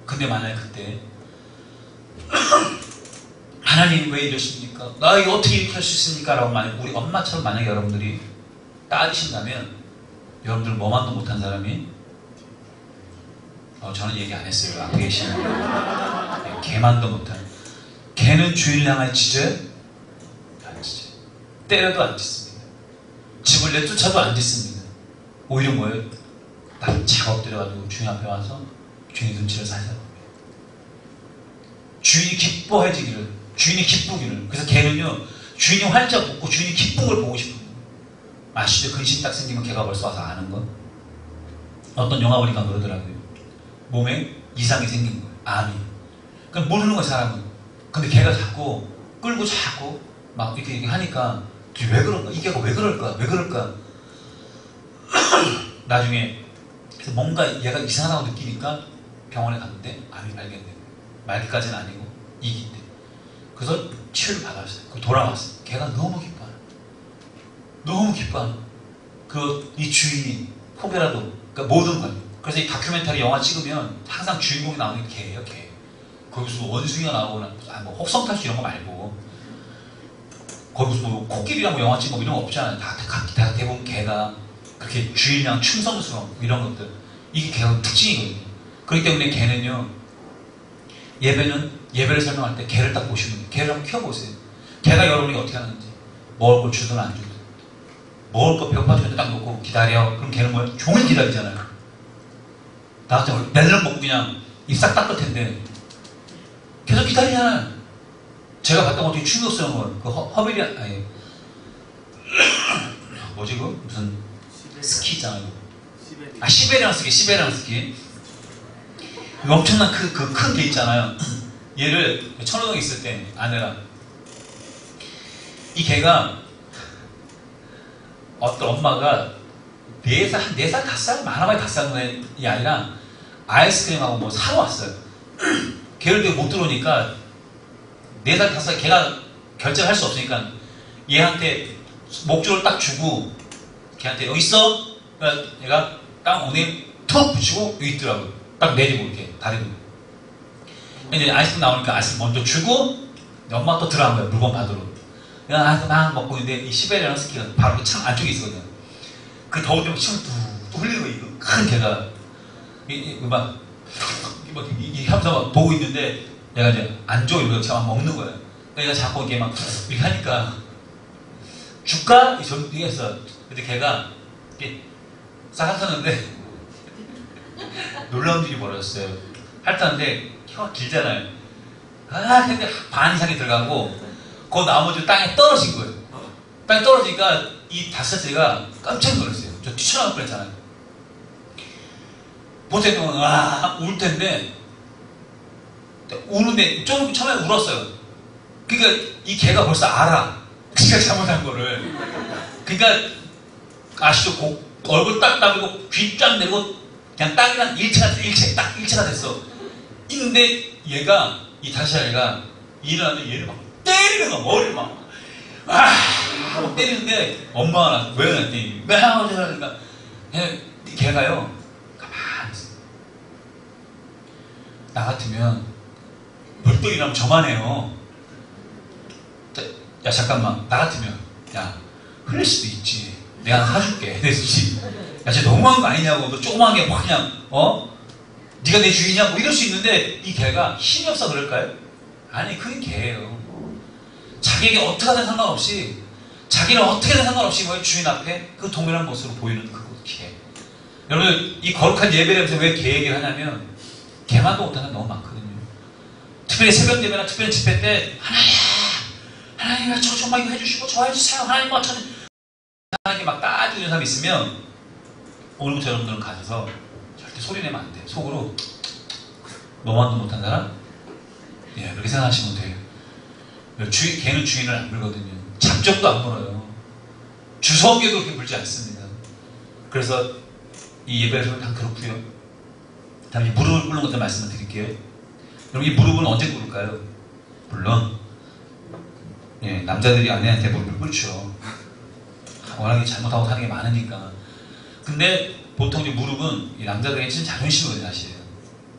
Speaker 1: 근데 만약에 그때 하나님 왜 이러십니까? 나 이거 어떻게 이렇게 할 수 있습니까? 라고 만약 우리 엄마처럼 만약에 여러분들이 따지신다면 여러분들 뭐만도 못한 사람이 저는 얘기 안 했어요. 앞에 계시는 개만도 못한, 개는 주인을 향하여 짖어요? 안 짖어요. 때려도 안 짖습니다. 집을 내쫓아도 안 짖습니다. 오히려 뭐예요? 딱 작업들여가지고 주인 앞에 와서 주인의 눈치를 살펴봅니다. 주인이 기뻐해지기를, 주인이 기쁘기를. 그래서 개는요, 주인이 활짝 웃고 주인이 기쁜 걸 보고 싶은 거예요. 아시죠? 근심 딱 생기면 개가 벌써 와서 아는 거. 어떤 영화 보니까 그러더라고요. 몸에 이상이 생긴 거예요. 암이. 그럼 모르는 거예요, 사람은. 근데 걔가 자꾸 끌고 자꾸 막 이렇게 하니까 왜 그럴까? 이 개가 왜 그럴까? 왜 그럴까? 나중에 그래서 뭔가 얘가 이상하다고 느끼니까 병원에 갔는데 암이 발견된 거예요. 말기까지는 아니고 2기 때. 그래서 치료를 받았어요. 그 돌아왔어요. 걔가 너무 기뻐요. 너무 기뻐요. 이 주인이 혹여라도 그러니까 모든 걸. 그래서 이 다큐멘터리 영화 찍으면 항상 주인공이 나오는 게 개예요, 개. 거기서 원숭이가 나오거나 뭐 혹성탈출 이런 거 말고 거기서 뭐 코끼리랑 뭐 영화 찍고 뭐 이런 거 없잖아요. 다 대부분 개가 그렇게 주인이랑 충성스러운 이런 것들. 이게 개의 특징이거든요. 그렇기 때문에 개는요, 예배를 설명할 때 개를 딱 보시면 돼요. 개를 한번 키워보세요. 개가 여러분이 어떻게 하는지. 먹을 걸 주든 안 주든. 먹을 거 배고파 죽는데 딱 놓고 기다려. 그럼 개는 뭐예요? 종일 기다리잖아요. 나 같은 경우 멜론 먹고 그냥 입 싹 닦을 텐데 계속 기다리잖아요. 제가 봤던 거 되게 충격스러운 거예요. 그 허베리아, 아니 뭐지 그 무슨 스키 있잖아요. 시베리안 스키. 엄청난 그 큰 개 있잖아요. 얘를 천호동에 있을 때 아내랑 이 개가 어떤 엄마가 4살, 5살? 많아봐야 5살이 아니라 아이스크림하고 뭐 사러 왔어요. 걔를 되게 못 들어오니까 4살, 5살 걔가 결정을 할 수 없으니까 얘한테 목줄을 딱 주고 걔한테 여기 있어? 그러니까 얘가 딱 엉덩이 턱 붙이고 여기 있더라고요. 딱 내리고 이렇게 다리고. 근데 아이스크림 나오니까 아이스크림 먼저 주고 엄마가 또 들어간 거예요. 물건 받으러. 그냥 막 먹고 있는데 이 시베리안 스키가 바로 그 창 안쪽에 있거든요. 그 더울 때면 침을 뚝 흘리는 거예요. 큰 개가 이 하면서 막 보고 있는데 얘가 이제 안 줘 이러고 제가 막 먹는 거예요. 그러니까 자꾸 이게 막 이렇게 하니까 줄까? 이게 했어. 근데 걔가 이렇게 싹 핥았는데 놀라운 일이 벌어졌어요. 핥았는데 혀가 길잖아요. 아 근데 반 이상이 들어가고 그 나머지 땅에 떨어진 거예요. 땅에 떨어지니까 이 5살짜리가 깜짝 놀랐어요. 저 뛰쳐나올 뻔했잖아요. 보통 울 텐데 우는데 좀 처음에 울었어요. 그러니까 이 개가 벌써 알아. 지가 잘못한 거를. 그러니까 아시죠? 얼굴 딱 나르고 귀 쫙 내리고 그냥 땅이랑 일체가 됐어. 있는데 얘가 이 5살이가 일어나는데 얘를 막 때리는 거야. 머리를 막 때리는데 엄마가 왜 그랬더니 왜 하고 그러니까 걔가요 가만히 있어. 나 같으면 벌떡이라면 저만 해요. 야 잠깐만 나 같으면 야 흘릴 수도 있지. 내가 사줄게. 그랬지. 야 쟤 너무한 거 아니냐고. 너 조그만 게 뭐 그냥 네가 내 주인이냐 뭐 이럴 수 있는데 이 개가 힘이 없어 그럴까요? 아니 그게 개예요. 자기에게 어떻게 하든 상관없이 자기는 어떻게든 상관없이 뭐 주인 앞에 그 동일한 모습으로 보이는 그 개. 여러분 이 거룩한 예배를 하면서 왜 개 얘기를 하냐면 개만도 못하는 게 너무 많거든요. 특별히 새벽 예배나 특별히 집회 때 하나님 저 정말 이거 해주시고 저 해주세요. 하나님 저는 하나님 막 따지는 사람이 있으면 오늘부터 여러분들은 가셔서 절대 소리 내면 안 돼. 속으로 너만도 못한 사람? 예, 그렇게 생각하시면 돼요. 개는 주인을 안 물거든요. 잡적도 안 물어요. 주석에도 그렇게 물지 않습니다. 그래서 이 예배에서는 다 그렇고요. 다음에 무릎을 꿇는 것들 말씀을 드릴게요. 여러분 이 무릎은 언제 꿇을까요? 물론 예, 남자들이 아내한테 무릎을 꿇죠. 워낙에 잘못하고 사는 게 많으니까. 근데 보통 이 무릎은 이 남자들의 진짜 자존심이거든요, 사실.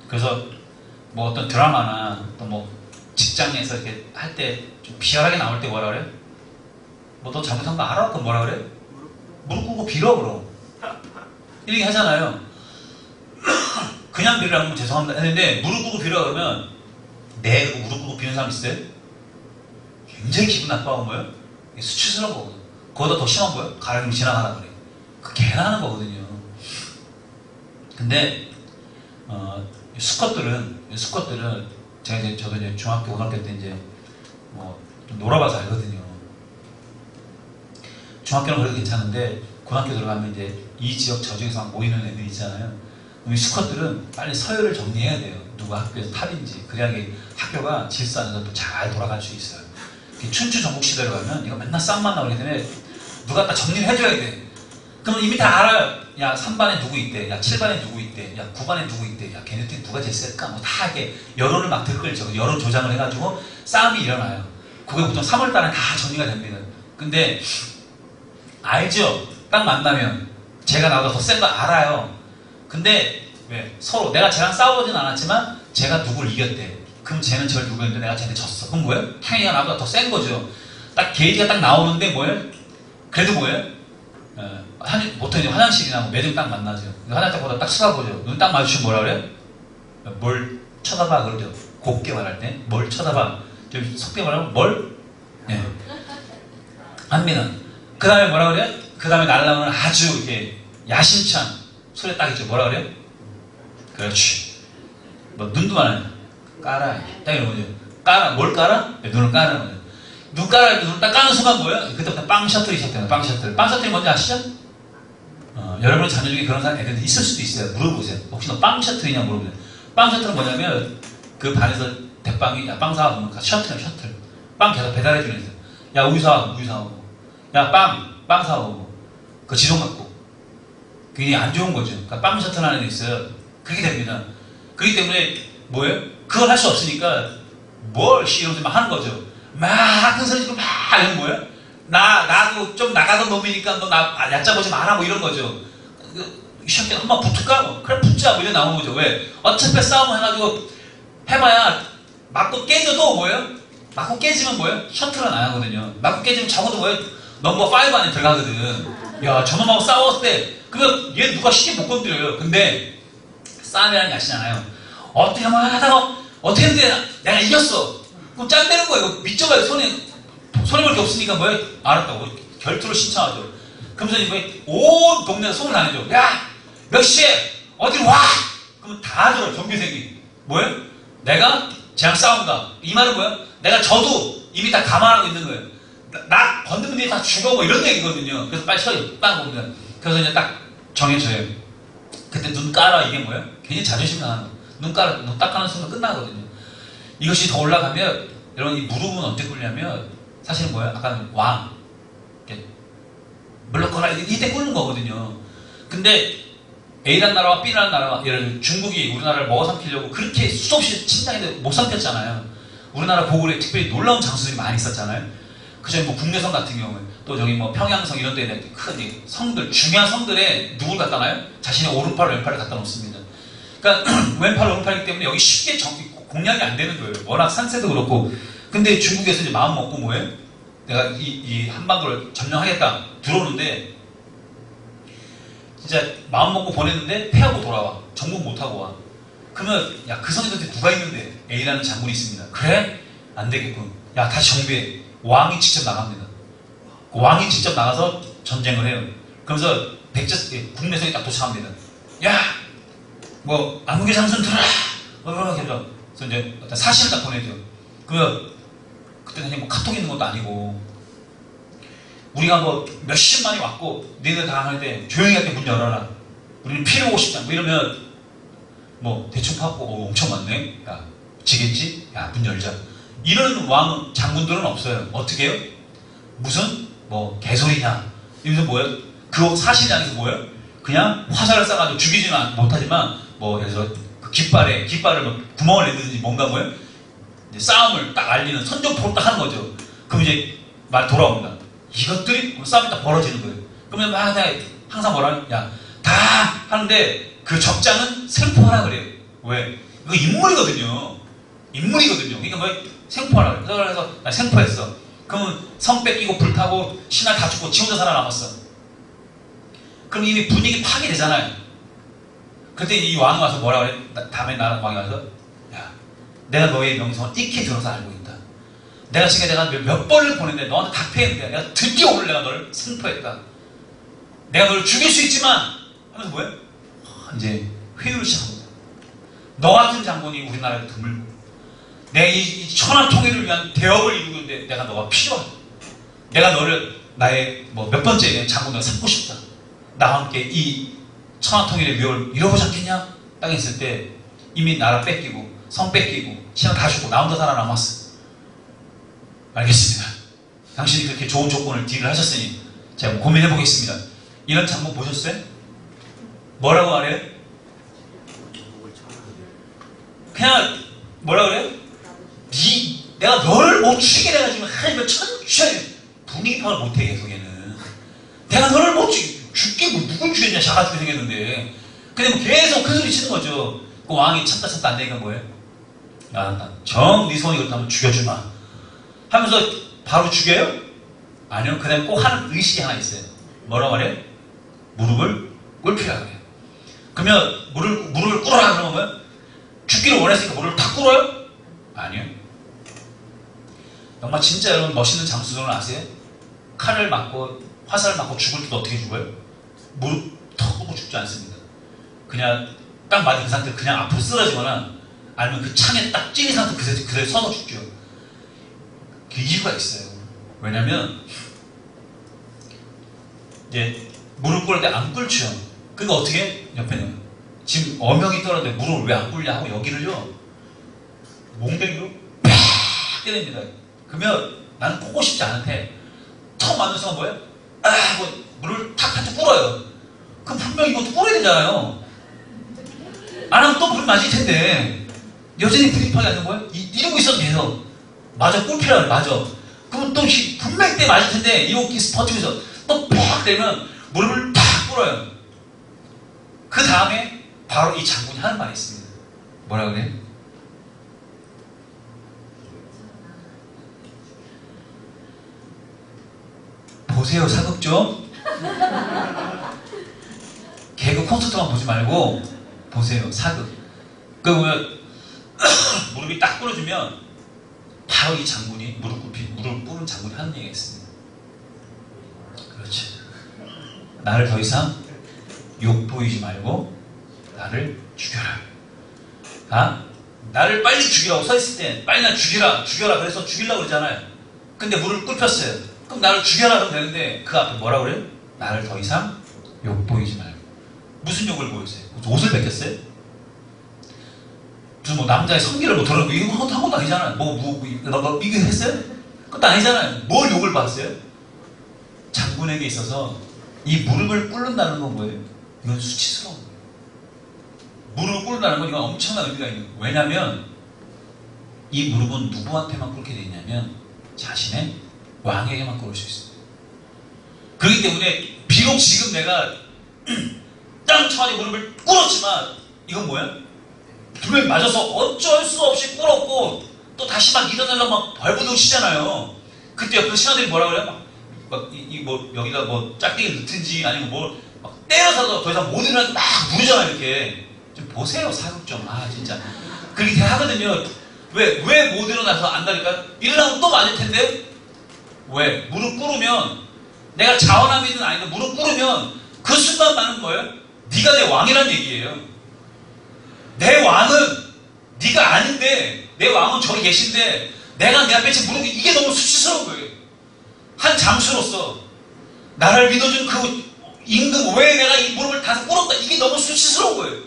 Speaker 1: 그래서 뭐 어떤 드라마나 또 뭐 직장에서 이렇게 할 때 좀 비열하게 나올 때 뭐라 그래? 뭐 너 잘못한 거 알아? 그럼 뭐라 그래? 무릎 꿇고 빌어 그럼. 이렇게 하잖아요. 그냥 빌으라면 죄송합니다 했는데 무릎 꿇고 빌어 그러면 무릎 꿇고 비는 사람 있어요? 굉장히 기분 나빠하는 거예요. 수치스러운 거거든요. 그거보다 더 심한 거예요. 가라앉으면 지나가라 그래. 그 개나 하는 거거든요. 근데 수컷들은 저도 이제 중학교 고등학교 때 이제 뭐 좀 놀아봐서 알거든요. 중학교는 그래도 괜찮은데 고등학교 들어가면 이제 이 지역 저 지역에서 모이는 애들 있잖아요. 이 수컷들은 빨리 서열을 정리해야 돼요. 누가 학교에서 탑인지. 그래야 학교가 질서 안에서 또 잘 돌아갈 수 있어요. 춘추 전국 시대로 가면 이거 맨날 싸움만 나오기 때문에 누가 딱 정리를 해줘야 돼. 그러면 이미 다 알아요. 야 3반에 누구 있대, 야 7반에 누구 있대, 야 9반에 누구 있대, 야 걔네들이 누가 제일 셀까 뭐 다 이렇게 여론을 막 들끓죠. 여론 조장을 해가지고 싸움이 일어나요. 그게 보통 3월달에 다 정리가 됩니다. 근데 알죠? 딱 만나면 제가 나보다 더 센 거 알아요. 근데 왜? 서로 내가 쟤랑 싸우진 않았지만 제가 누굴 이겼대. 그럼 쟤는 저를 누구였는데 내가 쟤한테 졌어. 그럼 뭐예요? 당연히 나보다 더 센 거죠. 딱 게이지가 딱 나오는데 뭐예요? 그래도 뭐예요? 보통 이제 화장실이나 뭐 매점 딱 만나죠. 화장실 보다 딱 쳐다보죠. 눈 딱 마주치면 뭐라 그래요? 뭘 쳐다봐 그러죠. 곱게 말할 때 뭘 쳐다봐. 좀 속게 말하면 뭘? 네. 합니다. 그 다음에 뭐라 그래요? 그 다음에 날라오는 아주 이렇게 야심찬 소리 딱 있죠. 뭐라 그래요? 그렇지. 뭐 눈도 많아요. 깔아. 딱 이런 거죠. 깔아. 뭘 깔아? 네, 눈을 깔아는 거죠. 눈 깔아. 눈을 딱 까는 순간 뭐예요? 그때부터 빵 셔틀이 시작돼요. 빵 셔틀. 빵 셔틀이 뭔지 아시죠? 여러분 자녀 중에 그런 사람 애들 있을 수도 있어요. 물어보세요. 혹시 너 빵 셔틀이냐 물어보세요. 빵 셔틀은 뭐냐면 그 반에서 대빵이 야 빵 사와 보면 셔틀이야 셔틀. 빵 계속 배달해 주는 애들. 야 우유 사와 우유 사오고. 야 빵 사오고. 그 지동 갖고. 그게 안 좋은 거죠. 그러니까 빵 셔틀 하는 애 있어요. 그렇게 됩니다. 그렇기 때문에 뭐예요? 그걸 할 수 없으니까 뭘 이러면서 막 하는 거죠. 막 큰 소리 지르고 막 이러면 뭐예요? 나도 좀 나가던 놈이니까 너 나 얕잡아보지 마라 뭐 이런 거죠. 이 새끼 한번 붙을까? 뭐. 그래 붙자 뭐 이래 나오는 거죠. 왜? 어차피 싸움을 해가지고 해봐야 맞고 깨져도 뭐예요? 맞고 깨지면 뭐예요? 셔틀은 안 하거든요. 맞고 깨지면 적어도 뭐예요? 넘버 5 안에 들어가거든. 야 저놈하고 싸웠을 때 그러면 얘 누가 쉽게 못 건드려요. 근데 싸움이라는 게 아시잖아요. 어떻게 하면 하다가 어떻게 했는데 내가 이겼어. 그럼 짠되는 거예요. 믿져봐요. 손해 볼 게 없으니까 뭐야? 알았다고. 결투를 신청하죠. 그러면서 온 동네에 소문 안 해줘. 야! 몇 시에? 어디로 와! 그러면 다 들어, 경비생이. 뭐예요? 내가 쟤랑 싸운다. 이 말은 뭐야? 내가 져도 이미 다 감안하고 있는 거예요. 나 건드면 니 다 죽어, 뭐 이런 얘기거든요. 그래서 빨리 서요. 빵 봅니다. 그래서 이제 딱 정해져요. 그때 눈 깔아, 이게 뭐예요? 괜히 자존심 상하는 거. 눈 깔아, 눈 딱 하는 순간 끝나거든요. 이것이 더 올라가면, 여러분, 이 무릎은 언제 꿇냐면, 사실은 뭐예요? 아까 왕. 물러거라, 이때 꿇는 거거든요. 근데, A라는 나라와 B라는 나라와, 예를 들어 중국이 우리나라를 먹어삼키려고 그렇게 수없이 침당했는데 못 삼켰잖아요. 우리나라 고구려에 특별히 놀라운 장수들이 많이 있었잖아요. 그전에 뭐 국내성 같은 경우에, 또 저기 뭐 평양성 이런 데에 큰 성들, 중요한 성들에 누굴 갖다 놔요? 자신의 오른팔, 왼팔을 갖다 놓습니다. 그러니까 왼팔, 오른팔이기 때문에 여기 쉽게 공략이 안 되는 거예요. 워낙 산세도 그렇고. 근데 중국에서 이제 마음 먹고 뭐예요? 내가 이 한반도를 점령하겠다. 들어오는데, 진짜 마음 먹고 보냈는데 패하고 돌아와. 정복 못하고 와. 그러면 야, 그 성에 도대체 누가 있는데? A라는 장군이 있습니다. 그래? 안 되겠군. 야, 다시 정비해. 왕이 직접 나갑니다. 그 왕이 직접 나가서 전쟁을 해요. 그러면서 국내성이 딱 도착합니다. 야! 뭐 암흑의 장군 들어라! 그래서 이제 어떤 사신을 딱 보내죠. 그러면 그때는 그냥 뭐 카톡 있는 것도 아니고 우리가 뭐 몇십만이 왔고 너희들 당할 때 조용히 할 때 문 열어라. 우리는 피해 보고 싶다. 뭐 이러면 뭐 대충 파고 엄청 많네. 야 지겠지? 야 문 열자. 이런 왕 장군들은 없어요. 어떻게 해요? 무슨 뭐 개소리냐? 이러면서 뭐예요? 그 사실장에서 뭐예요? 그냥 화살을 쏴가지고 죽이지는 못하지만 뭐 예를 들어 그 깃발을 뭐 구멍을 내든지 뭔가 뭐예요? 이제 싸움을 딱 알리는 선전포를 딱 하는 거죠. 그럼 이제 말 돌아옵니다. 이것들이 싸움이 딱 벌어지는 거예요. 그러면 막 항상 뭐라 야 다 하는데 그 적장은 생포하라 그래요. 왜? 이거 인물이거든요. 그러니까 뭐 생포하라 그래요. 그래서 나 생포했어. 그러면 성 뺏기고 불타고 신하 다 죽고 지 혼자 살아남았어. 그럼 이미 분위기 파괴되잖아요. 그때 이 왕이 와서 뭐라 그래? 다음에 나라 왕이 와서 야 내가 너의 명성을 익히 들어서 알고 있다. 내가 지금 몇 번을 보냈는데 너한테 답했는데 내가 드디어 오늘 내가 너를 생포했다. 내가 너를 죽일 수 있지만 하면서 뭐야? 이제 회유를 시작합니다. 너 같은 장군이 우리나라에 드물고 내가 이 천하 통일을 위한 대업을 이루고 있는데 내가 너가 필요하다. 내가 너를 나의 뭐 몇 번째 장군을 삼고 싶다. 나와 함께 이 천하 통일의 위협을 이뤄보지 않겠냐? 딱 했을 때 이미 나라 뺏기고 성 뺏기고 신하 다 죽고 나 혼자 살아남았어. 알겠습니다. 당신이 그렇게 좋은 조건을 딜을 하셨으니 제가 고민해 보겠습니다. 이런 장면 보셨어요? 뭐라고 말해요? 그냥 뭐라 그래요? 내가 너를 못 죽이게 해가지고 하나님을 천천히 분위기 파악을 못해 계속 얘는. 내가 너를 못 죽게 뭐 누굴 죽였냐 자가 죽게 생겼는데. 근데 뭐 계속 큰 소리 치는 거죠. 그 왕이 참다 안 되니까 뭐예요? 네 손이 그렇다면 죽여주마 하면서 바로 죽여요? 아니요. 그 다음에 꼭 하는 의식이 하나 있어요. 뭐라고 말해요? 무릎을 꿇히라 그래요. 그러면 무릎을 꿇어라 그러면 뭐예요? 죽기를 원했으니까 무릎을 다 꿇어요? 아니요. 정말 진짜 여러분 멋있는 장수들은 아세요? 칼을 맞고 화살을 맞고 죽을 때도 어떻게 죽어요? 무릎 턱 꿇고 죽지 않습니다. 그냥 딱 맞은 그 상태로 그냥 앞으로 쓰러지거나 아니면 그 창에 딱 찔린 상태로 그대로 서서 죽죠. 그 이유가 있어요. 왜냐면 이제 무릎 꿇을 때 안 꿇죠. 그러니까 어떻게 해? 옆에는 지금 어명이 떨어졌는데 무릎을 왜 안 꿇냐 하고 여기를요 몽댕이로 팍 때립니다. 그러면 나는 꽂고 싶지 않은데 턱 맞는 순간 뭐예요? 하고 무릎을 탁 한쪽 꿇어요. 그럼 분명히 이것도 꿇어야 되잖아요. 안 하면 또 무릎 맞을 텐데 여전히 불입하게 하는 거예요? 이러고 있어도 돼서 맞아 꿇히라 맞아. 그럼 또 분명히 때 맞을 텐데 이렇게 버티면서 또 팍 되면 무릎을 탁 꿇어요. 그 다음에 바로 이 장군이 하는 말이 있습니다. 뭐라 그래? 보세요 사극 좀. 개그 콘서트만 보지 말고 보세요 사극. 그 보면 무릎이 딱 꿇어주면 바로 바로 이 장군이 무릎 꿇은 장군이 하는 얘기가 있습니다. 그렇지. 나를 더 이상 욕보이지 말고 나를 죽여라. 아? 나를 빨리 죽이라고 서 있을 때 빨리 날 죽여라 그래서 죽이려고 그러잖아요. 근데 무릎을 꿇혔어요. 그럼 나를 죽여라 그러면 되는데 그 앞에 뭐라고 그래요? 나를 더 이상 욕보이지 말고. 무슨 욕을 보였어요? 옷을 벗겼어요? 무슨 뭐 남자의 성기를 뭐 더러고 이거 한 것도 아니잖아요. 이거 했어요? 그것도 아니잖아요. 뭘 욕을 봤어요? 장군에게 있어서 이 무릎을 꿇는다는 건 뭐예요? 이건 수치스러운 거예요. 무릎을 꿇는다는 건 이건 엄청난 의미가 있는 거예요. 왜냐하면 이 무릎은 누구한테만 꿇게 되어 있냐면 자신의 왕에게만 꿇을 수 있어요. 그렇기 때문에 비록 지금 내가 땅 처하니 무릎을 꿇었지만 이건 뭐야? 분명히 맞아서 어쩔 수 없이 꿇었고 또 다시 막 일어나려고 막 발버둥 치잖아요. 그때 옆에 신하들이 뭐라 그래요? 뭐 여기다 뭐 짝대기 넣든지 아니면 뭐 막 때려서 더 이상 못 일어나게 막 부르잖아요. 이렇게 좀 보세요 사극 좀. 진짜 그렇게 하거든요. 왜 못 일어나서 안다니까? 일어나면 또 맞을 텐데. 왜? 무릎 꿇으면 내가 자원함이든 아니든 무릎 꿇으면 그 순간 나는 뭐예요? 네가 내 왕이란 얘기예요. 내 왕은 네가 아닌데 내 왕은 저기 계신데 내가 내 앞에 지금 무릎 이게 너무 수치스러운 거예요. 한 장수로서 나를 믿어준 그 임금 왜 내가 이 무릎을 다 꿇었다 이게 너무 수치스러운 거예요.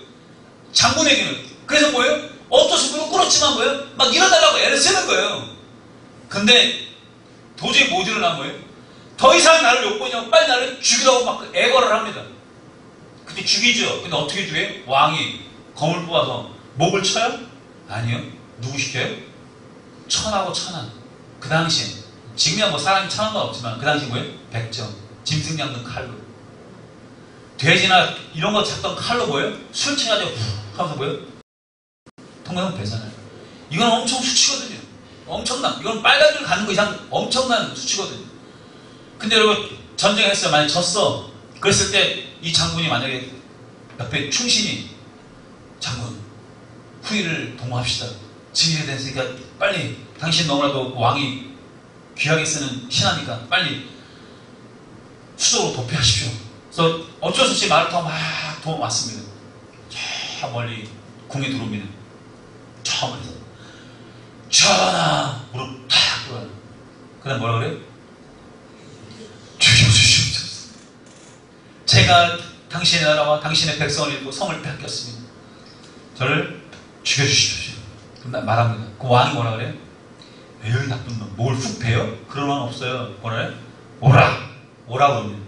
Speaker 1: 장군에게는. 그래서 뭐예요? 어쩔 수 없이 무릎 꿇었지만 뭐예요? 막 일어나려고 애를 쓰는 거예요. 근데 도저히 못 일어난 거예요. 더 이상 나를 욕보냐고 빨리 나를 죽이라고 막 애걸을 합니다. 근데 죽이죠. 근데 어떻게 죽여요? 왕이 검을 뽑아서 목을 쳐요? 아니요. 누구 시켜요? 천하고 천한. 그 당시엔 지금이야 뭐 사람이 천한 건 없지만 그 당시 뭐예요? 백정, 짐승 잡는 칼로. 돼지나 이런 거 잡던 칼로 뭐예요? 술 취해가지고 훅 하면서 뭐예요? 통과하면 되잖아요. 이건 엄청 수치거든요. 엄청난. 이건 빨간 줄 가는 거 이상 엄청난 수치거든요. 근데 여러분 전쟁했어요. 만약에 졌어. 그랬을 때 이 장군이 만약에 옆에 충신이 장군 후위를 동원합시다. 증일이 됐으니까 빨리 당신 너무나도 왕이 귀하게 쓰는 신하니까 빨리 수도로 도피하십시오. 그래서 어쩔 수 없이 말을 타고 막 도망 왔습니다. 저 멀리 궁에 들어옵니다. 저 멀리서 전하 무릎 탁 꿇어요. 그 다음 뭐라 그래요? 죽여주시옵소서. 제가 당신의 나라와 당신의 백성을 잃고 성을 뺏겼습니다. 저를 죽여주십시오. 그럼 말합니다. 그 왕이 뭐라 그래요? 에이 나쁜 놈. 뭘 훅 베요? 그런 왕 없어요. 뭐라 해요? 오라! 오라고 합니다.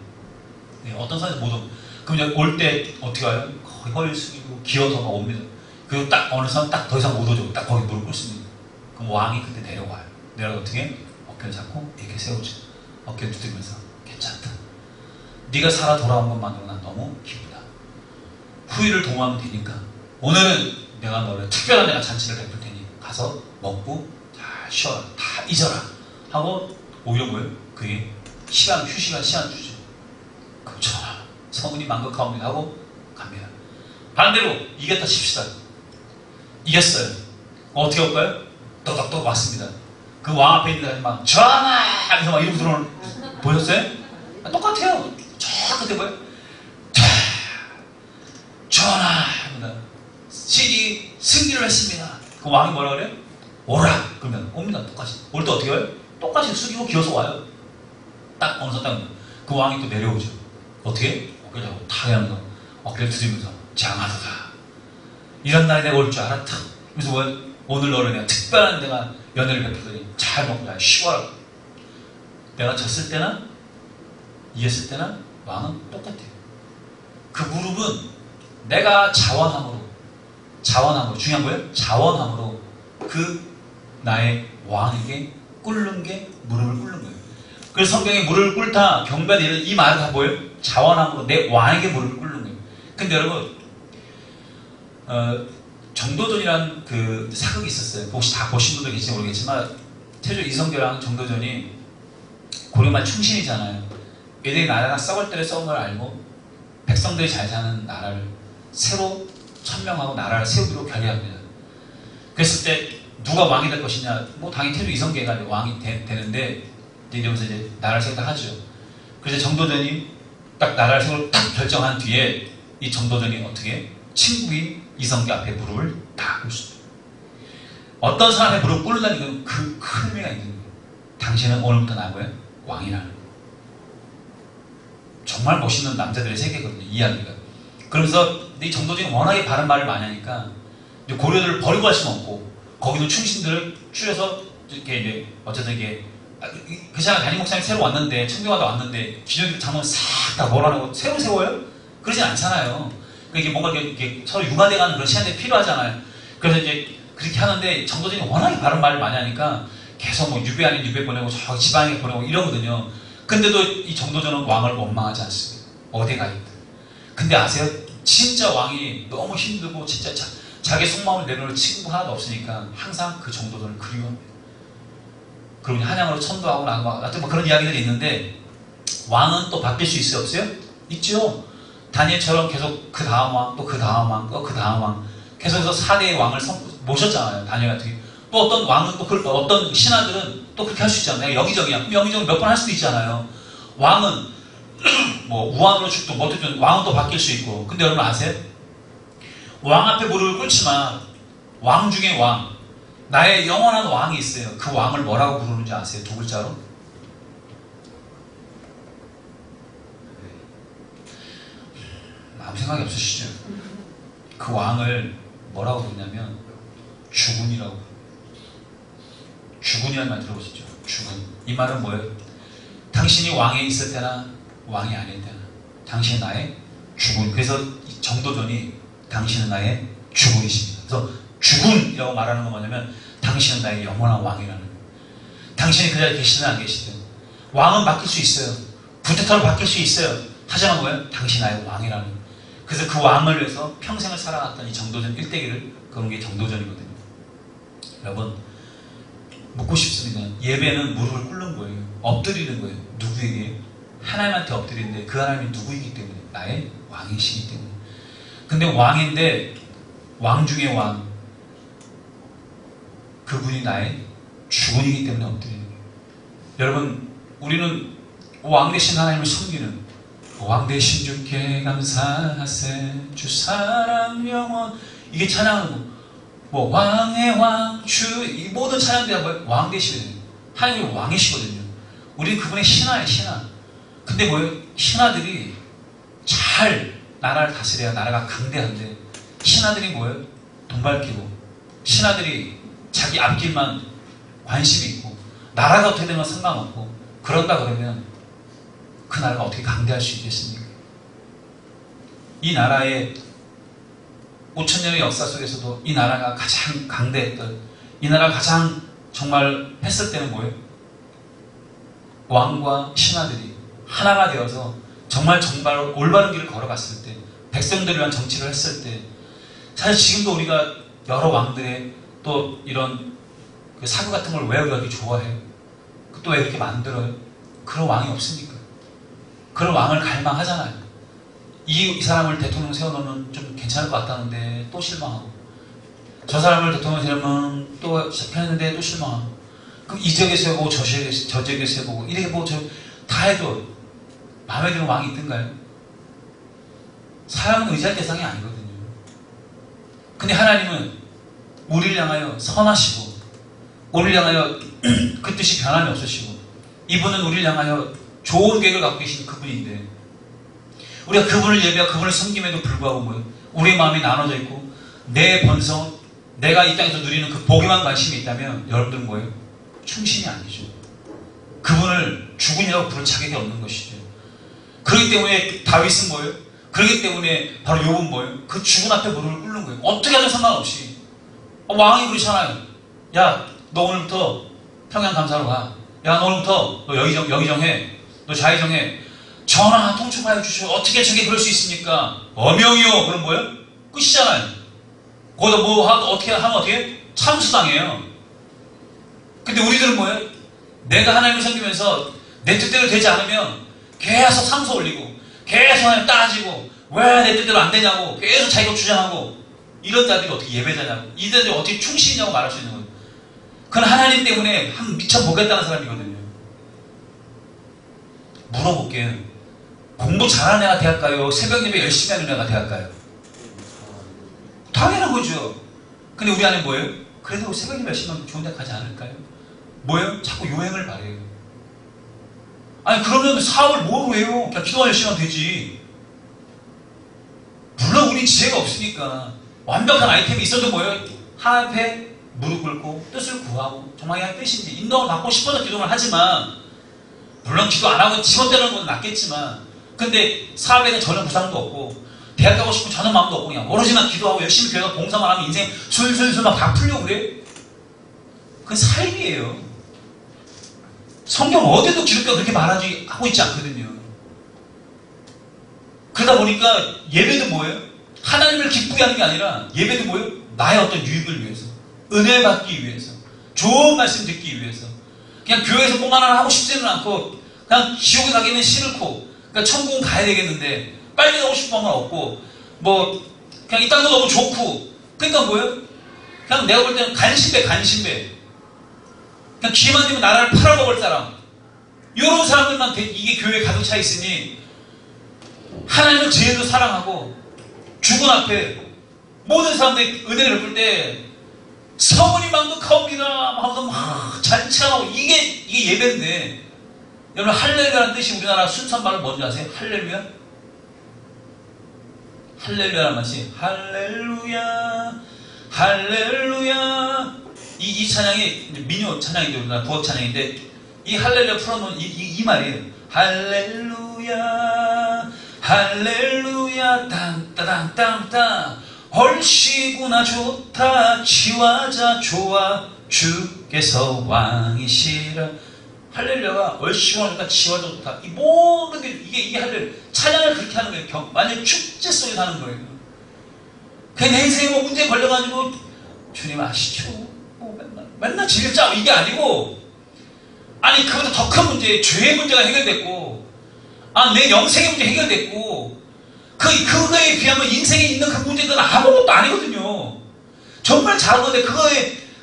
Speaker 1: 네, 어떤 사람이 못 오고. 그럼 이제 올 때 어떻게 가요? 거의 허리 숙이고 기어서 막 옵니다. 그리고 딱 어느 사람 딱 더 이상 못 오죠. 딱 거기 무릎 꿇습니다. 그럼 왕이 그때 내려와요. 내려가 어떻게? 어깨를 잡고 이렇게 세우죠. 어깨를 두드리면서 괜찮다. 네가 살아 돌아온 것만으로 난 너무 기쁘다. 후위를 동원하면 되니까 오늘은 내가 너를 특별한 내가 잔치를 베풀 테니 가서 먹고 잘 쉬어라. 다 잊어라. 하고 오히려 뭐예요? 그게 휴식한 시간 주죠. 그럼 전하 성은이 망극하옵니다 하고 갑니다. 반대로 이겼다 칩시다. 이겼어요. 어떻게 올까요? 또덕또덕 왔습니다. 그 왕 앞에 있는 막 전하! 하면서 막 이러고 들어오는 보셨어요? 똑같아요. 저 끝에 뭐예요? 전하! 합니다. 신이 승리를 했습니다. 그 왕이 뭐라 그래요? 오라! 그러면 옵니다. 똑같이. 올 때 어떻게 해요? 똑같이 숙이고 기어서 와요. 딱 어느새 딱 그 왕이 또 내려오죠. 어떻게? 어깨를 잡고 탁 하면서 어깨를 두드리면서 장하도다. 이런 날이 내가 올 줄 알았다. 그래서 뭐 오늘 너를 내가 특별한 내가 연애를 베풀더니 잘 먹고 잘 쉬어라. 내가 졌을 때나 이겼을 때나 왕은 똑같아요. 그 무릎은 내가 자원함으로 중요한 거예요. 자원함으로 그 나의 왕에게 꿇는 게 무릎을 꿇는 거예요. 그래서 성경에 무릎을 꿇다 경배하는 이 말은 다 뭐예요? 자원함으로 내 왕에게 무릎을 꿇는 거예요. 근데 여러분 정도전이라는 그 사극이 있었어요. 혹시 다 보신 분도 계실지 모르겠지만 태조 이성계랑 정도전이 고려말 충신이잖아요. 얘들이 나라가 썩을 때를 썩은 걸 알고 백성들이 잘 사는 나라를 새로 천명하고 나라를 세우기로 결의합니다. 그랬을 때
Speaker 5: 누가 왕이 될 것이냐, 뭐 당연히 태조 이성계가 이제 왕이 되는데 이러면서 이제 나라를 세우다 하죠. 그래서 정도전이 딱 나라를 세우고 딱 결정한 뒤에 이 정도전이 어떻게 친구인 이성계 앞에 무릎을 딱 꿇습니다. 어떤 사람의 무릎 꿇는다는 건 그 큰 의미가 있는 거예요. 당신은 오늘부터 나고요 왕이라는 거예요. 정말 멋있는 남자들의 세계거든요, 이야기가. 그러면서 이 정도전이 워낙에 바른 말을 많이 하니까 이제 고려들을 버리고 갈 수는 없고 거기는 충신들을 추려서 이렇게 이제 어쨌든 이게 그 시간에 담임 목사님 새로 왔는데 청교마다 왔는데 기존 장로는 싹 다 몰아내고 새로 세워요? 그러진 않잖아요. 이게 뭔가 이렇게 서로 융화돼가는 그런 시간들이 필요하잖아요. 그래서 이제 그렇게 하는데 정도전이 워낙에 바른 말을 많이 하니까 계속 뭐 유배 아닌 유배 보내고 저 지방에 보내고 이러거든요. 근데도 이 정도전은 왕을 원망하지 않습니다. 어디 가 있든. 근데 아세요? 진짜 왕이 너무 힘들고 진짜 자기 속마음을 내놓을 친구가 하나도 없으니까 항상 그 정도전을 그리워합니다. 그리고 한양으로 천도하고 나고 하여튼 뭐 그런 이야기들이 있는데 왕은 또 바뀔 수 있어요? 없어요? 있죠. 다니엘처럼 계속 그 다음 왕, 또 그 다음 왕, 또 그 다음 왕 계속해서 4대의 왕을 모셨잖아요. 다니엘 같은 경우. 또 어떤 왕은 또 어떤 신하들은 또 그렇게 할 수 있잖아요. 여기저기야. 그럼 여기저기 몇 번 할 수도 있잖아요. 왕은 뭐 우환으로 죽도 뭐 어쨌든 왕은 또 바뀔 수 있고. 근데 여러분 아세요? 왕 앞에 무릎을 꿇지만 왕 중에 왕, 나의 영원한 왕이 있어요. 그 왕을 뭐라고 부르는지 아세요? 두 글자로? 아무 생각이 없으시죠? 그 왕을 뭐라고 부르냐면 주군이라고 부릅니다. 주군이라는 말 들어보셨죠? 주군. 이 말은 뭐예요? 당신이 왕에 있을 때나 왕이 아닐 때나 당신이 나의 주군. 그래서 이 정도전이 당신은 나의 주군이십니다. 그래서 주군이라고 말하는 건 뭐냐면 당신은 나의 영원한 왕이라는 거예요. 당신이 그 자리에 계시든 안 계시든 왕은 바뀔 수 있어요. 부태타로 바뀔 수 있어요. 하지만 뭐예요? 당신이 나의 왕이라는 거예요. 그래서 그 왕을 위해서 평생을 살아갔던 이 정도전 일대기를 그런 게 정도전이거든요. 여러분 묻고 싶습니다. 예배는 무릎을 꿇는 거예요. 엎드리는 거예요. 누구에게? 하나님한테 엎드리는데 그 하나님이 누구이기 때문에? 나의 왕이시기 때문에. 근데 왕인데 왕 중에 왕, 그분이 나의 주군이기 때문에 엎드리는 거예요. 여러분 우리는 왕 대신 하나님을 섬기는 왕 대신 주께 감사하세 주 사랑 영원 이게 찬양하는 거. 뭐 왕의 왕 주 이 모든 찬양들이 뭐예요? 왕 대신 하나님이 왕이시거든요. 우리는 그분의 신하예요. 신하. 근데 뭐예요? 신하들이 잘 나라를 다스려야 나라가 강대한데 신하들이 뭐예요? 돈 밝히고 신하들이 자기 앞길만 관심이 있고 나라가 어떻게 되면 상관없고 그런다 그러면 그 나라가 어떻게 강대할 수 있겠습니까? 이 나라의 5,000년의 역사 속에서도 이 나라가 가장 강대했던 이 나라가 가장 정말 했을 때는 뭐예요? 왕과 신하들이 하나가 되어서 정말 올바른 길을 걸어갔을 때 백성들을 위한 정치를 했을 때 사실 지금도 우리가 여러 왕들의 또 이런 그 사고 같은 걸 왜 그렇게 좋아해요? 또 왜 그렇게 만들어요? 그런 왕이 없으니까. 그런 왕을 갈망하잖아요. 이 사람을 대통령 세워놓으면 좀 괜찮을 것 같다는데 또 실망하고 저 사람을 대통령 세우면 또 편했는데 또 실망하고 그럼 이 지역에 세우고 저 지역에 세우고 이렇게 뭐 다 해도 마음에 드는 왕이 있던가요? 사람은 의지할 대상이 아니거든요. 근데 하나님은 우리를 향하여 선하시고 우리를 향하여 그 뜻이 변함이 없으시고 이분은 우리를 향하여 좋은 계획을 갖고 계신 그분인데 우리가 그분을 예배하고 그분을 섬김에도 불구하고 뭐예요? 우리의 마음이 나눠져 있고 내 본성 내가 이 땅에서 누리는 그 복에만 관심이 있다면 여러분들은 뭐예요? 충신이 아니죠. 그분을 주군이라고 부를 자격이 없는 것이죠. 그렇기 때문에 다윗은 뭐예요? 그렇기 때문에 바로 욥은 뭐예요? 그 주군 앞에 무릎을 꿇는 거예요. 어떻게 하든 상관없이. 왕이 그러잖아요. 야, 너 오늘부터 평양감사로 가. 야, 너 오늘부터 너 여기정해. 너 좌의정해. 전하 통촉하여 주시오. 어떻게 저게 그럴 수 있습니까? 어명이요. 그럼 뭐예요? 끝이잖아요. 거기다 뭐 어떻게 하면 어떻게? 참수당해요. 근데 우리들은 뭐예요? 내가 하나님을 섬기면서 내 뜻대로 되지 않으면 계속 상소 올리고 계속 하나님 따지고 왜 내 뜻대로 안 되냐고 계속 자기가 주장하고 이런 자들이 어떻게 예배자냐고 이들이 어떻게 충신이냐고 말할 수 있는 거예요. 그건 하나님 때문에 미쳐 보겠다는 사람이거든요. 물어볼게요. 공부 잘하는 애가 대학 가요? 새벽 예배 열심히 하는 애가 대학 가요? 당연한 거죠. 근데 우리 안에 뭐예요? 그래도 새벽 예배 열심히 하면 좋은 데 가지 않을까요? 뭐예요? 자꾸 요행을 바래요. 아니 그러면 사업을 뭐로 해요? 그냥 기도가 열심히 하면 되지. 물론 우리 지혜가 없으니까 완벽한 아이템이 있어도 뭐예요? 하나님 앞에 무릎 꿇고 뜻을 구하고 정말 그냥 뜻인지 인도를 받고 싶어서 기도를 하지만, 물론 기도 안 하고 지원되는 건 낫겠지만, 근데 사업에는 전혀 부상도 없고 대학 가고 싶고 전혀 마음도 없고 그냥 오로지만 기도하고 열심히 교회가 봉사만 하면 인생 술술술 막 다 풀려고 그래? 그건 삶이에요. 성경 어디도 기독교가 그렇게 말하지 하고 있지 않거든요. 그러다 보니까 예배도 뭐예요? 하나님을 기쁘게 하는 게 아니라 예배도 뭐예요? 나의 어떤 유익을 위해서, 은혜 받기 위해서, 좋은 말씀 듣기 위해서, 그냥 교회에서 뭐만 하나 하고 싶지는 않고 그냥 지옥에 가기는 싫고 그러니까 천국은 가야 되겠는데 빨리 가고 싶은 건 없고 뭐 그냥 이 땅도 너무 좋고, 그러니까 뭐예요? 그냥 내가 볼 때는 간신배 그냥 기회만 되면 나라를 팔아먹을 사람, 이런 사람들만 이게 교회에 가득 차 있으니 하나님은 죄도 사랑하고 죽은 앞에 모든 사람들이 은혜를 베풀 때 성은이 만극하옵니다 하면서 막 잔치하고 이게 예배인데, 여러분 할렐루야라는 뜻이 우리나라 순수한 말로 뭔지 아세요? 할렐루야? 할렐루야라는 말이 할렐루야 할렐루야, 이 찬양이 민요 찬양인데 우리나라 부학 찬양인데 이 할렐루야 풀어놓은 이 말이에요. 할렐루야 할렐루야 땅따당땅땅 얼씨구나 좋다 치와자 좋아 주께서 왕이시라. 할렐루야가 얼씨구나 좋다 치와자 좋다, 이 모든 게 이게 할렐루야 찬양을 그렇게 하는 거예요. 완전 축제 속에서 하는 거예요. 그냥 내 인생에 뭐 문제에 걸려가지고 주님 아시죠? 뭐 맨날 지를 짜고 이게 아니고, 아니 그보다 더 큰 문제, 죄의 문제가 해결됐고, 내 영생의 문제 해결됐고, 그거에 비하면 인생에 있는 그 문제들은 아무것도 아니거든요. 정말 작은 건데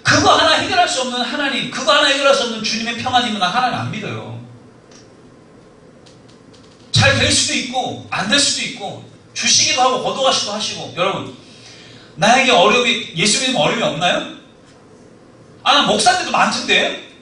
Speaker 5: 그거 하나 해결할 수 없는 하나님, 그거 하나 해결할 수 없는 주님의 평안이면 난 하나님 안 믿어요. 잘 될 수도 있고 안 될 수도 있고 주시기도 하고 거둬가시기도 하시고. 여러분 나에게 어려움이, 예수 믿으면 어려움이 없나요? 난 목사인데도 많던데.